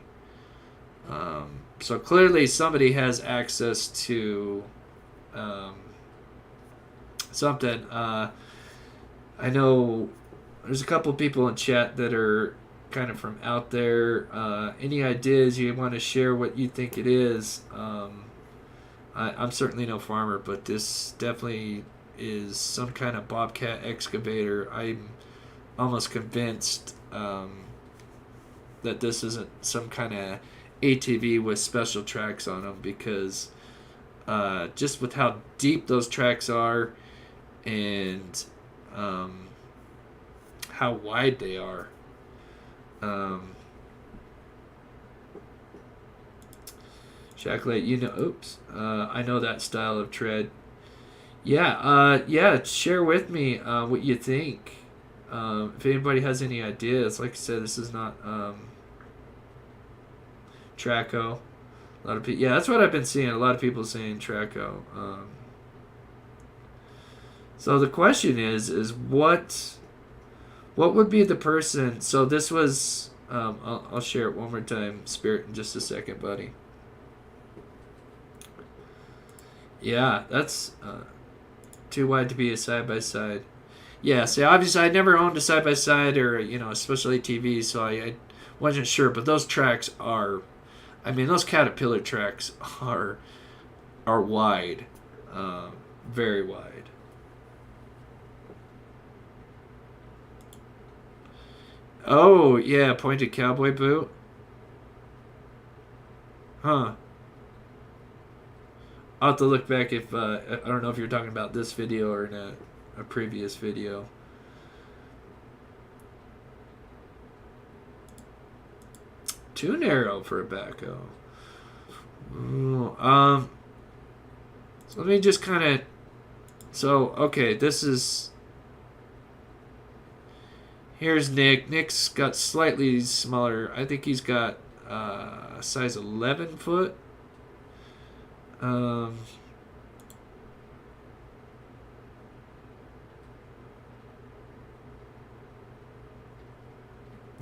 So clearly somebody has access to something. I know there's a couple people in chat that are kind of from out there. Any ideas you want to share what you think it is? I'm certainly no farmer, but this definitely is some kind of bobcat excavator. I'm almost convinced that this isn't some kind of ATV with special tracks on them, because just with how deep those tracks are and how wide they are. Chocolate, you know, oops, I know that style of tread. Yeah, share with me what you think. If anybody has any ideas, like I said, this is not Traco. A lot of people, yeah, that's what I've been seeing. A lot of people saying Traco. So the question is what would be the person? So this was, I'll share it one more time, Spirit, in just a second, buddy. Yeah, that's too wide to be a side-by-side. Yeah, see, obviously I never owned a side-by-side or, you know, especially TV, so I wasn't sure. But those tracks are, I mean, those Caterpillar tracks are wide, very wide. Oh, yeah, pointed cowboy boot. Huh. I'll have to look back if, I don't know if you're talking about this video or in a previous video. Too narrow for a backhoe. Ooh, so let me just kind of, so, okay, this is, here's Nick. Nick's got slightly smaller. I think he's got size 11 foot. I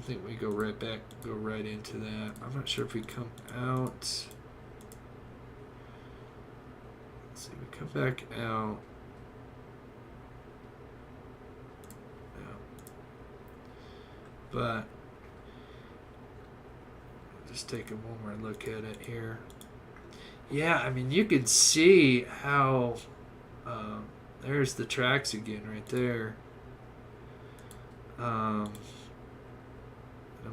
think we go right into that. I'm not sure if we come out. Let's see, we come back out. But just taking one more look at it here. Yeah, I mean, you can see how there's the tracks again right there. I'm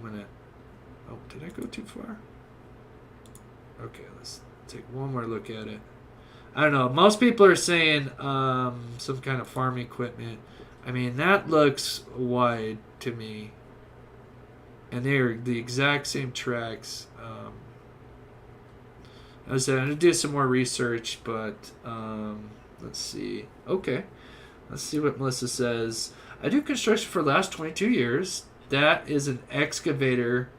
gonna, oh, did I go too far? Okay, let's take one more look at it. I don't know, most people are saying some kind of farm equipment. I mean, that looks wide to me. And they're the exact same tracks. I was going to do some more research, but let's see. Okay. Let's see what Melissa says. I do construction for the last 22 years. That is an excavator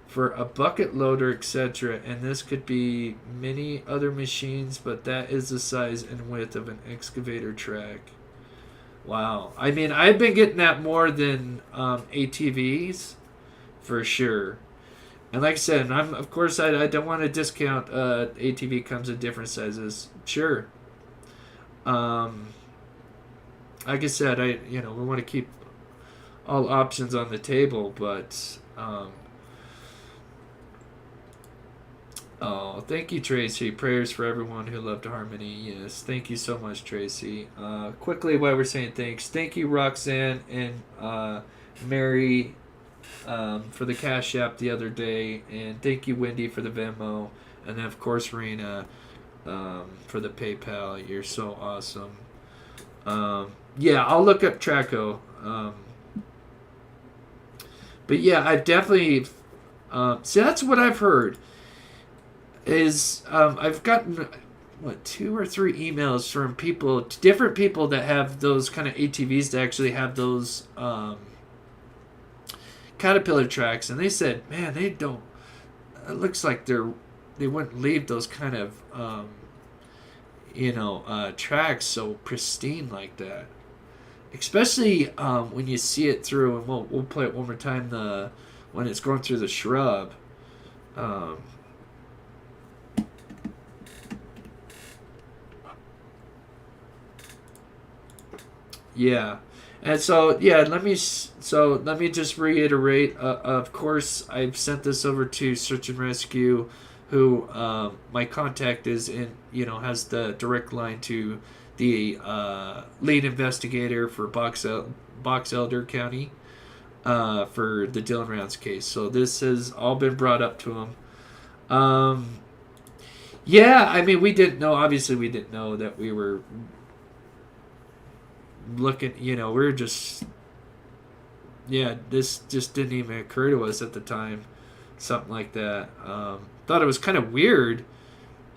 for a bucket loader, etc. And this could be many other machines, but that is the size and width of an excavator track. Wow. I mean, I've been getting that more than ATVs. For sure. And like I said, of course I don't want to discount ATV comes in different sizes. Sure. Like I said, we want to keep all options on the table, but oh, thank you, Tracy. Prayers for everyone who loved Harmony. Yes, thank you so much, Tracy. Quickly, while we're saying thanks, thank you, Roxanne and Mary, for the Cash App the other day, and thank you, Wendy, for the Venmo, and then of course, Rena, for the PayPal. You're so awesome. Yeah, I'll look up Traco. But yeah, I've definitely see, that's what I've heard. Is I've gotten 2 or 3 emails from different people that have those kind of ATVs that actually have those Caterpillar tracks, and they said, man, they don't. It looks like they wouldn't leave those kind of tracks so pristine like that. Especially when you see it through, and we'll play it one more time. When it's going through the shrub. Yeah, and so yeah, let me just reiterate. Of course, I've sent this over to Search and Rescue, who my contact is has the direct line to the lead investigator for Box Elder County for the Dylan Rounds case. So this has all been brought up to him. Yeah, I mean, we didn't know. Obviously, we didn't know that we were looking. We were just. Yeah, this just didn't even occur to us at the time. Something like that. Thought it was kind of weird.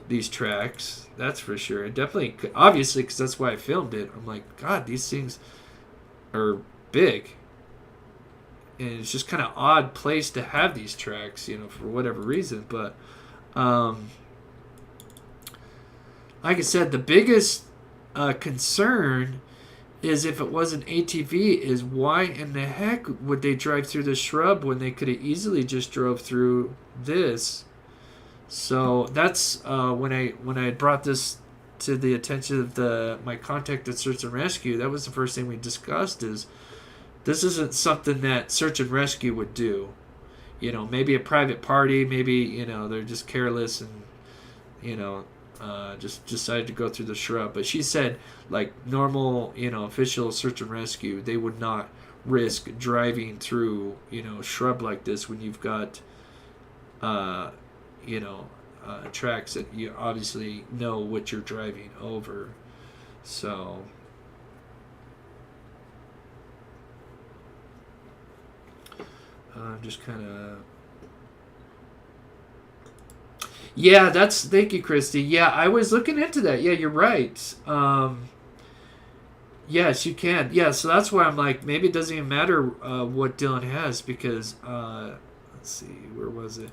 These tracks, that's for sure. And definitely, obviously, because that's why I filmed it. I'm like, God, these things are big. And it's just kind of odd place to have these tracks, for whatever reason. But, like I said, the biggest concern is if it was an ATV, is why in the heck would they drive through the shrub when they could have easily just drove through this? So that's when I brought this to the attention of my contact at Search and Rescue. That was the first thing we discussed. Is this isn't something that Search and Rescue would do? Maybe a private party. Maybe they're just careless and just decided to go through the shrub. But she said, like normal official Search and Rescue, they would not risk driving through shrub like this when you've got tracks that you obviously know what you're driving over. So I'm just kind of thank you, Christy. Yeah, I was looking into that. Yeah, you're right. Yes, you can. Yeah, so that's why I'm like, maybe it doesn't even matter what Dylan has, because let's see, where was it?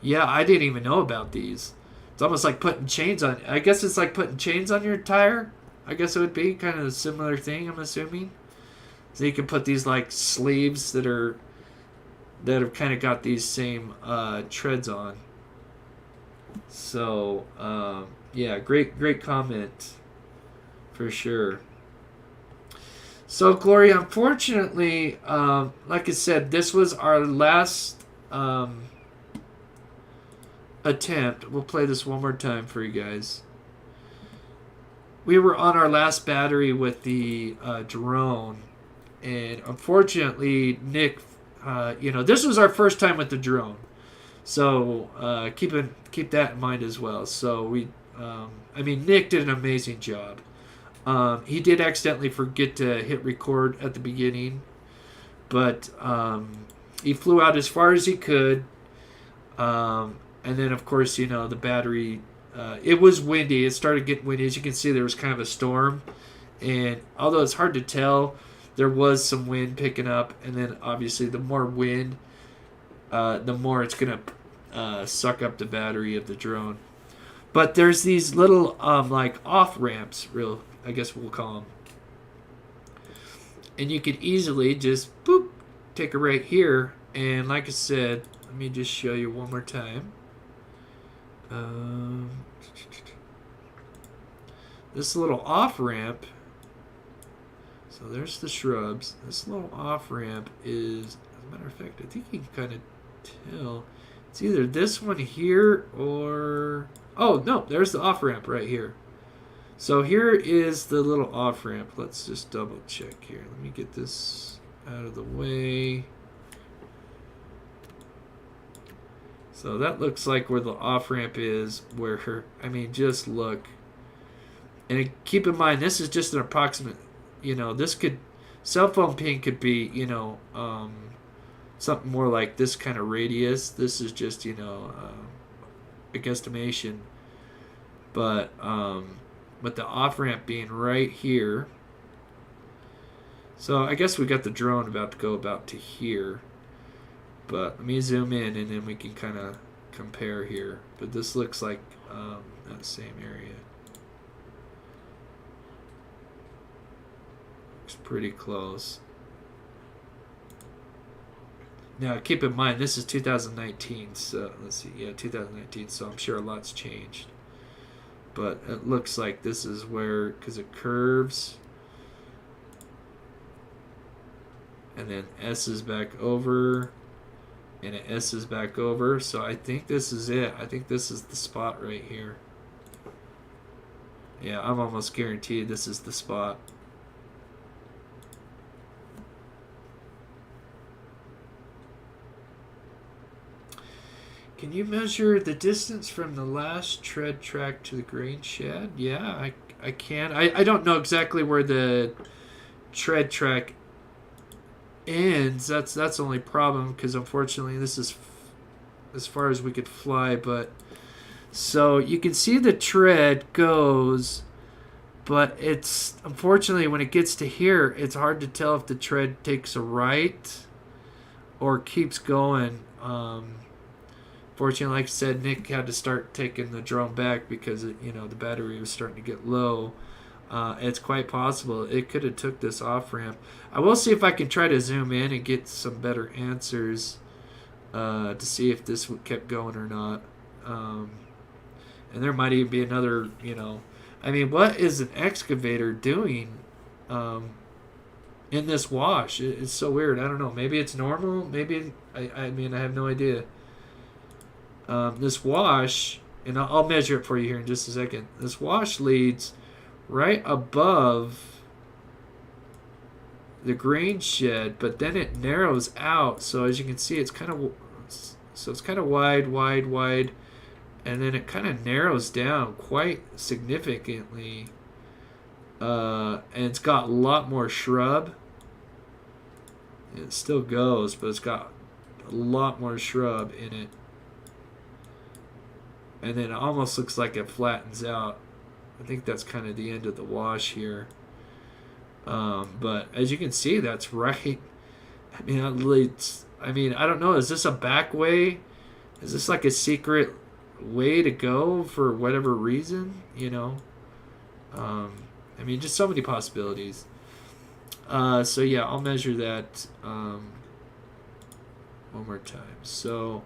Yeah, I didn't even know about these. It's almost like putting chains on. I guess it's like putting chains on your tire. I guess it would be kind of a similar thing, I'm assuming. So you can put these like sleeves that have kind of got these same treads on. So yeah, great comment for sure. So Gloria, unfortunately, like I said, this was our last attempt. We'll play this one more time for you guys. We were on our last battery with the drone, and unfortunately, Nick, this was our first time with the drone, so keep that in mind as well. So Nick did an amazing job. He did accidentally forget to hit record at the beginning, but he flew out as far as he could. And then, of course, the battery, it was windy. It started getting windy. As you can see, there was kind of a storm. And although it's hard to tell, there was some wind picking up. And then, obviously, the more wind, the more it's going to suck up the battery of the drone. But there's these little, like, off-ramps, I guess we'll call them. And you could easily just, boop, take a right here. And like I said, let me just show you one more time. This little off-ramp, so there's the shrubs. This little off-ramp is, as a matter of fact, I think you can kind of tell. It's either this one here or... Oh, no, there's the off-ramp right here. So here is the little off-ramp. Let's just double check here. Let me get this out of the way. So that looks like where the off-ramp is, where her, I mean, just look. And keep in mind, this is just an approximate, you know, this could, cell phone ping could be, you know, something more like this kind of radius. This is just, you know, a guesstimation. But with the off-ramp being right here. So I guess we got the drone about to go about to here. But let me zoom in and then we can kind of compare here. But this looks like that same area. Looks pretty close. Now keep in mind this is 2019, so let's see, yeah, 2019, so I'm sure a lot's changed. But it looks like this is where, because it curves. And then S is back over. And it S is back over. So I think this is it. I think this is the spot right here. Yeah, I'm almost guaranteed this is the spot. Can you measure the distance from the last tread track to the grain shed? Yeah, I can. I don't know exactly where the tread track ends. That's the only problem, because unfortunately this is as far as we could fly. But so you can see the tread goes, but it's unfortunately when it gets to here, it's hard to tell if the tread takes a right or keeps going. Fortunately, like I said, Nick had to start taking the drone back because it, you know, the battery was starting to get low. It's quite possible it could have took this off ramp. I will see if I can try to zoom in and get some better answers to see if this kept going or not. And there might even be another, you know, I mean, what is an excavator doing in this wash? It's so weird. I don't know. Maybe it's normal. Maybe I mean, I have no idea. This wash, and I'll measure it for you here in just a second. This wash leads right above the grain shed, but then it narrows out. So as you can see, it's kind of wide, and then it kind of narrows down quite significantly. And it's got a lot more shrub. It still goes, but it's got a lot more shrub in it. And then it almost looks like it flattens out. I think that's kind of the end of the wash here. But as you can see, that's right. I mean, I don't know. Is this a back way? Is this like a secret way to go for whatever reason? You know? I mean, just so many possibilities. So yeah, I'll measure that one more time. So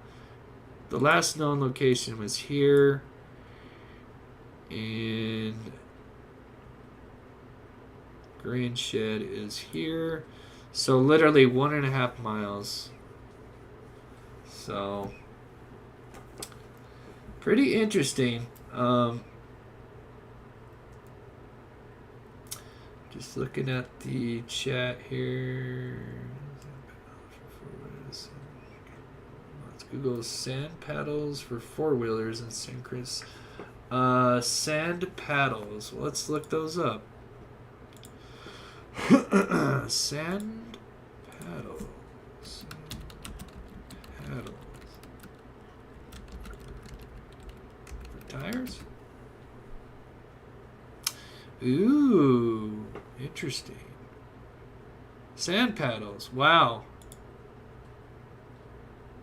the last known location was here, and grain shed is here. So literally 1.5 miles. So pretty interesting. Just looking at the chat here. Google sand paddles for 4-wheelers and synchronous. Sand paddles. Let's look those up. Sand paddles. Paddles. For tires? Ooh, interesting. Sand paddles. Wow.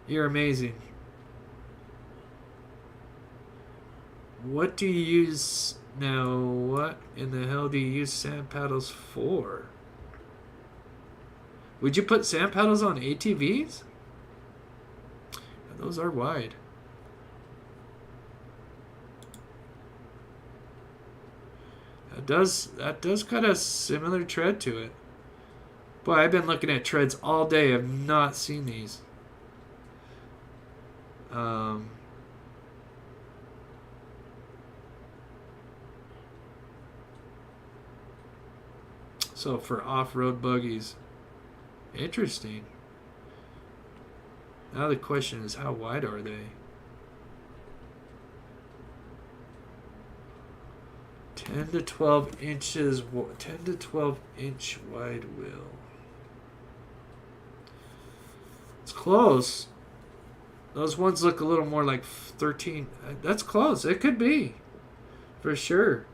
You're amazing. What do you use now? What in the hell do you use sand paddles for? Would you put sand paddles on ATVs? Are Those are wide. That does got a similar tread to it. Boy, I've been looking at treads all day. I've not seen these. So for off-road buggies, interesting. Now the question is, how wide are they? 10 to 12 inches, 10 to 12 inch wide wheel. It's close. Those ones look a little more like 13. That's close. It could be, for sure.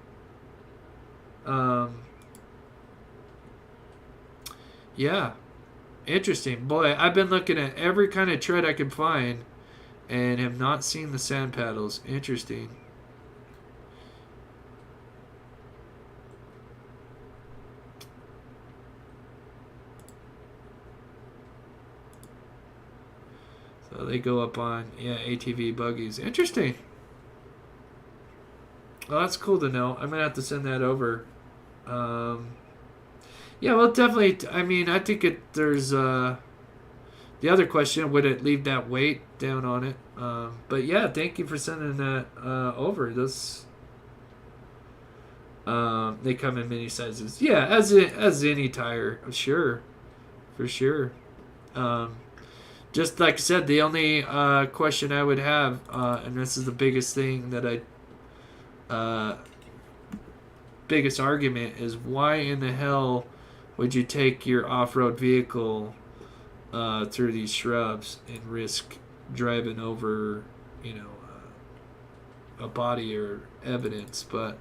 Yeah, interesting. Boy, I've been looking at every kind of tread I can find and have not seen the sand paddles. Interesting. So they go up on, yeah, ATV buggies. Interesting. Well, that's cool to know. I'm going to have to send that over. Yeah, well, definitely. I mean, I think there's the other question, would it leave that weight down on it? But yeah, thank you for sending that over. Those they come in many sizes. Yeah, as any tire, sure, for sure. Just like I said, the only question I would have, and this is the biggest thing that biggest argument is, why in the hell would you take your off-road vehicle through these shrubs and risk driving over, a body or evidence? But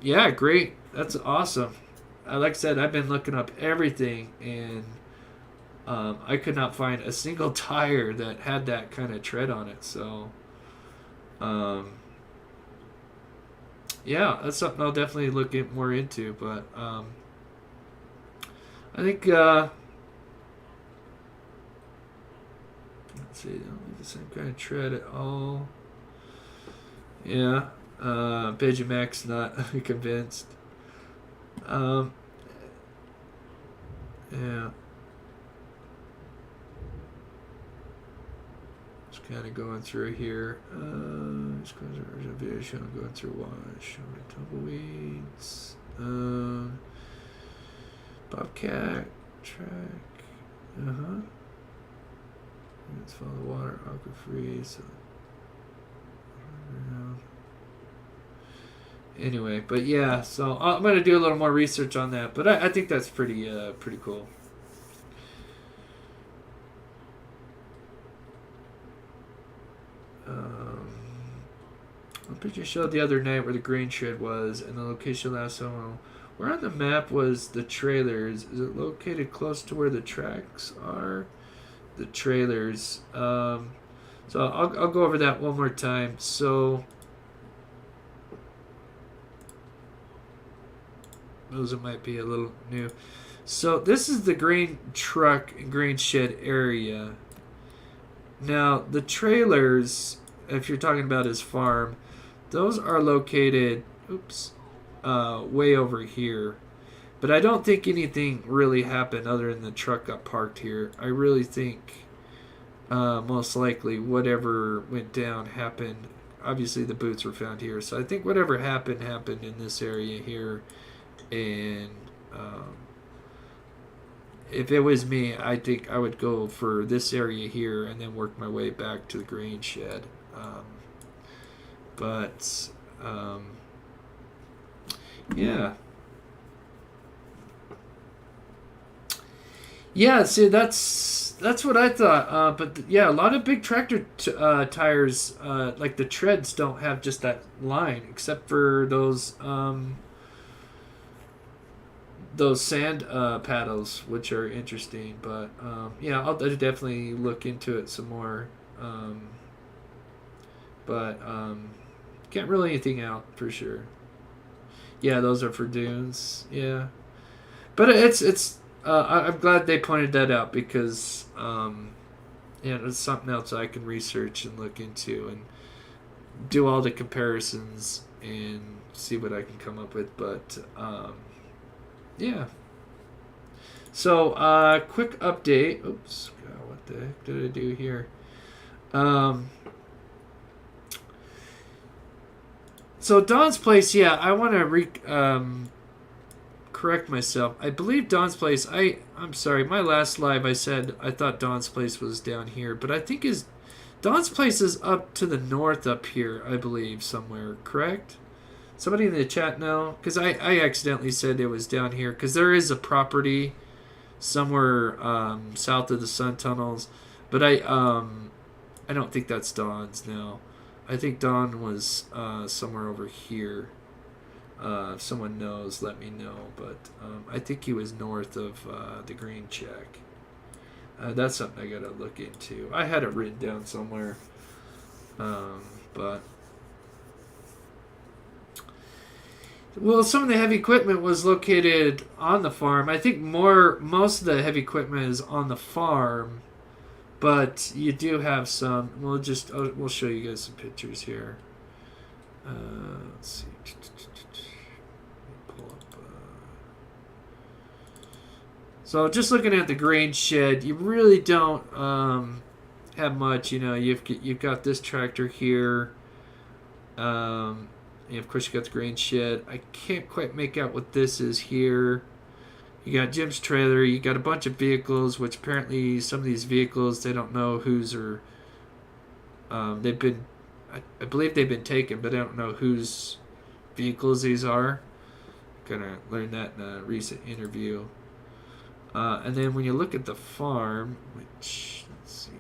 yeah, great. That's awesome. Like I said, I've been looking up everything, and I could not find a single tire that had that kind of tread on it. So yeah, that's something I'll definitely look more into. But I think let's see, they don't need the same kind of tread at all. Yeah, Benjamin's not convinced. Yeah. Just kind of going through here. Just going through reservation, going through wash, over tumbleweeds. Bobcat track. Let's follow the water, aqua free. So anyway, but yeah, so I'm gonna do a little more research on that. But I think that's pretty cool. The picture showed the other night where the grain shed was, and the location last summer. Where on the map was the trailers? Is it located close to where the tracks are? The trailers. So I'll go over that one more time. So those might be a little new. So this is the grain truck and grain shed area. Now the trailers, if you're talking about his farm, those are located, way over here. But I don't think anything really happened other than the truck got parked here. I really think most likely whatever went down happened. Obviously the boots were found here. So I think whatever happened in this area here. And if it was me, I think I would go for this area here and then work my way back to the grain shed. Yeah. Yeah, see, that's what I thought. But yeah, a lot of big tractor tires, like the treads, don't have just that line, except for those sand paddles, which are interesting. But yeah, I'll definitely look into it some more. But can't rule anything out for sure. Yeah, those are for dunes. Yeah, but it's I'm glad they pointed that out, because yeah, it's something else I can research and look into and do all the comparisons and see what I can come up with. But yeah. So quick update. Oops, God, what the heck did I do here? So Don's Place, yeah, I want to correct myself. I believe Don's Place. I'm sorry. My last live, I said I thought Don's Place was down here, but I think Don's Place is up to the north up here. I believe somewhere. Correct? Somebody in the chat know, because I accidentally said it was down here because there is a property somewhere south of the sun tunnels, but I don't think that's Don's now. I think Don was somewhere over here. If someone knows, let me know. But I think he was north of the green check. That's something I gotta look into. I had it written down somewhere, but well, some of the heavy equipment was located on the farm. I think most of the heavy equipment is on the farm. But you do have some. We'll show you guys some pictures here. Let's see. Pull up. So just looking at the grain shed, you really don't have much. You know, you've got this tractor here. And of course you got the grain shed. I can't quite make out what this is here. You got Jim's trailer. You got a bunch of vehicles, which apparently some of these vehicles they don't know whose or they've been. I believe they've been taken, but I don't know whose vehicles these are. Gonna learn that in a recent interview. And then when you look at the farm, which let's see.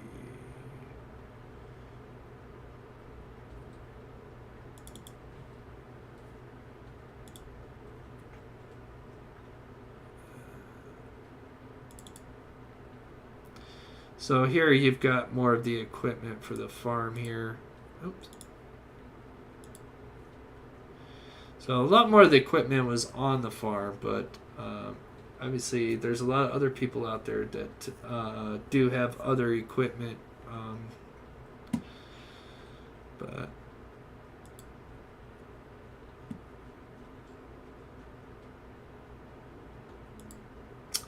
So here you've got more of the equipment for the farm here. Oops. So a lot more of the equipment was on the farm, but obviously there's a lot of other people out there that do have other equipment. But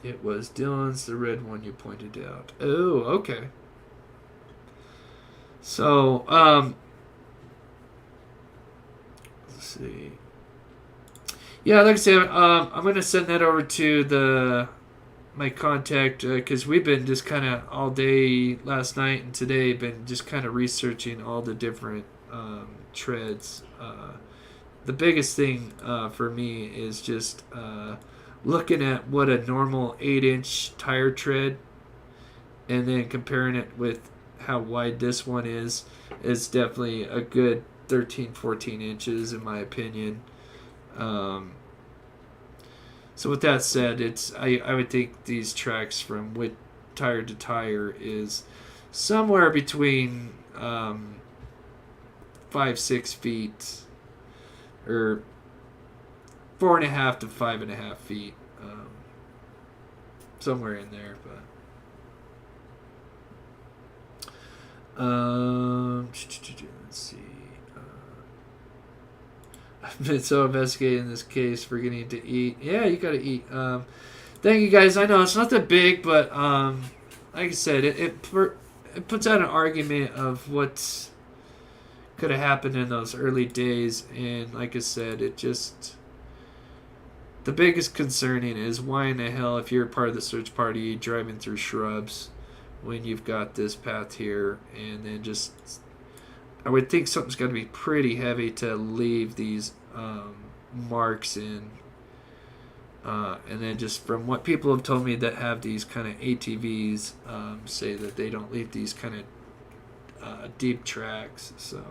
it was Dylan's, the red one you pointed out. Oh, okay. So, let's see. Yeah, like I said, I'm going to send that over to my contact because we've been just kind of all day last night and today been just kind of researching all the different treads. The biggest thing for me is just looking at what a normal 8-inch tire tread and then comparing it with how wide this one is definitely a good 13-14 inches in my opinion. So with that said, I would think these tracks from with tire to tire is somewhere between 5-6 feet or 4.5 to 5.5 feet, somewhere in there. But let's see. I've been so investigated in this case, forgetting to eat. Yeah, you gotta eat. Thank you guys. I know it's not that big, but like I said, it puts out an argument of what could have happened in those early days, and like I said, it just. The biggest concerning is why in the hell, if you're part of the search party, driving through shrubs when you've got this path here, and then just, I would think something's got to be pretty heavy to leave these marks in. And then just from what people have told me that have these kind of ATVs, say that they don't leave these kind of deep tracks. So,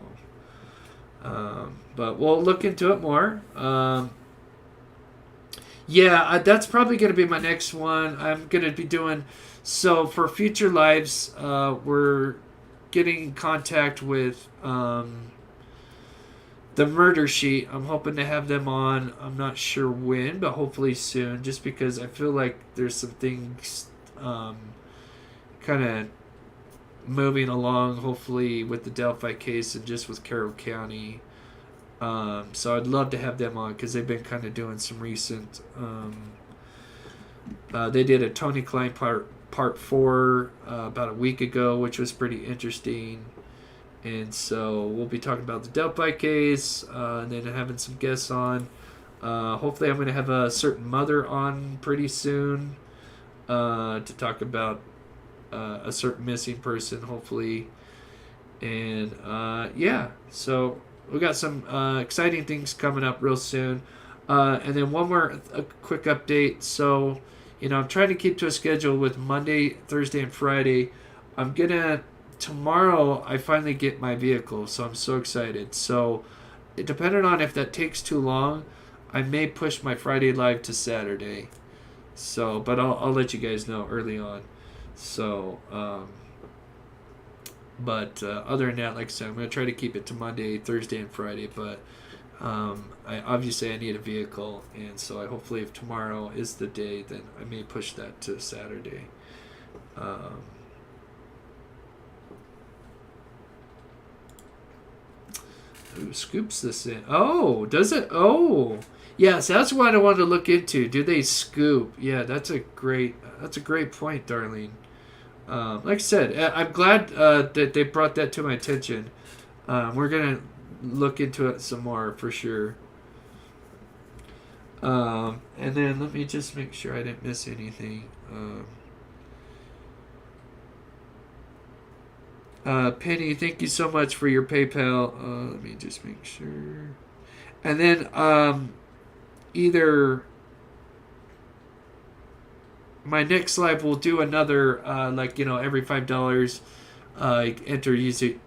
but we'll look into it more. Yeah, that's probably going to be my next one. I'm going to be doing... So, for future lives, we're getting in contact with the Murder Sheet. I'm hoping to have them on. I'm not sure when, but hopefully soon. Just because I feel like there's some things kind of moving along, hopefully, with the Delphi case and just with Carroll County. So I'd love to have them on because they've been kind of doing some recent. They did a Tony Klein part 4 about a week ago, which was pretty interesting. And so we'll be talking about the Delphi case, and then having some guests on. Hopefully I'm going to have a certain mother on pretty soon to talk about a certain missing person, hopefully. And yeah, so we got some exciting things coming up real soon. And then a quick update. So, I'm trying to keep to a schedule with Monday, Thursday, and Friday. Tomorrow I finally get my vehicle, so I'm so excited. So, depending on if that takes too long, I may push my Friday live to Saturday. So, but I'll let you guys know early on. So, but other than that, like I said, I'm going to try to keep it to Monday, Thursday, and Friday. But I need a vehicle, and so hopefully if tomorrow is the day, then I may push that to Saturday. Who scoops this in? Oh, does it? Oh, yes, that's what I wanted to look into. Do they scoop? Yeah, that's a great point, Darlene. Like I said, I'm glad that they brought that to my attention. We're gonna look into it some more for sure. And then let me just make sure I didn't miss anything. Penny, thank you so much for your PayPal. Let me just make sure. And then either my next live will do another every $5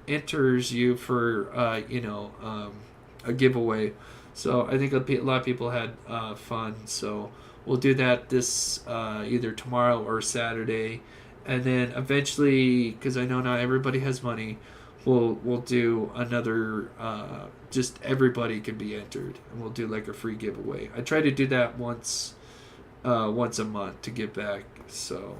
enters you for a giveaway. So I think a lot of people had fun. So we'll do that this either tomorrow or Saturday. And then eventually, because I know not everybody has money, we'll do another. Just everybody can be entered, and we'll do like a free giveaway. I try to do that once a month to give back. So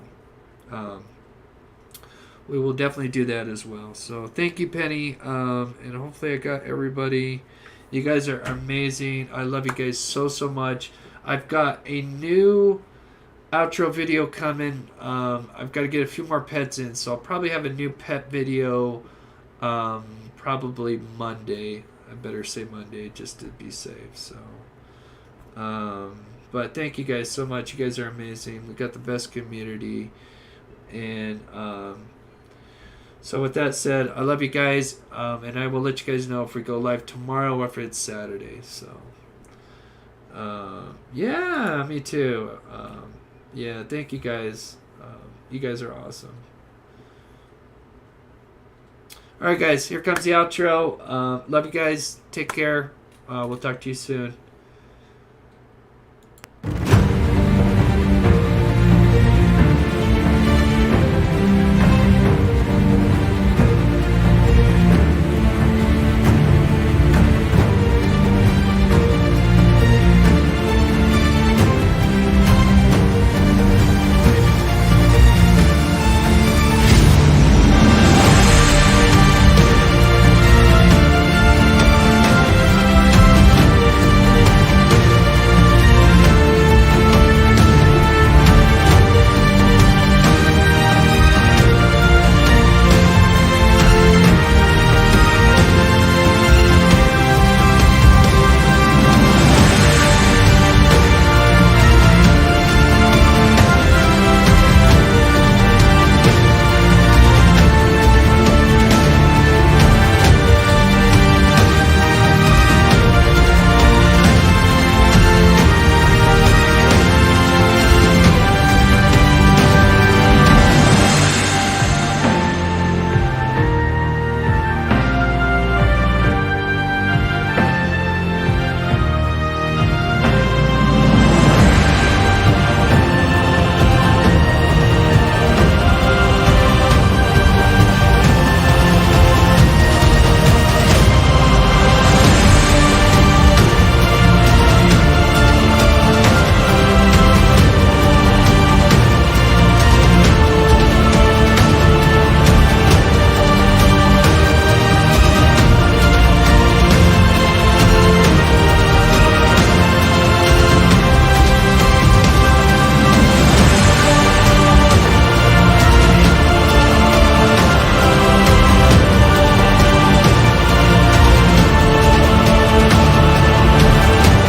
we will definitely do that as well. So thank you, Penny, and hopefully I got everybody. You guys are amazing. I love you guys so much. I've got a new outro video coming. I've got to get a few more pets in, so I'll probably have a new pet video probably Monday. I better say Monday just to be safe. So but thank you guys so much. You guys are amazing. We got the best community. And so with that said, I love you guys, and I will let you guys know if we go live tomorrow or if it's Saturday. So yeah, me too. Yeah, thank you guys. You guys are awesome. All right, guys, here comes the outro. Love you guys. Take care. We'll talk to you soon.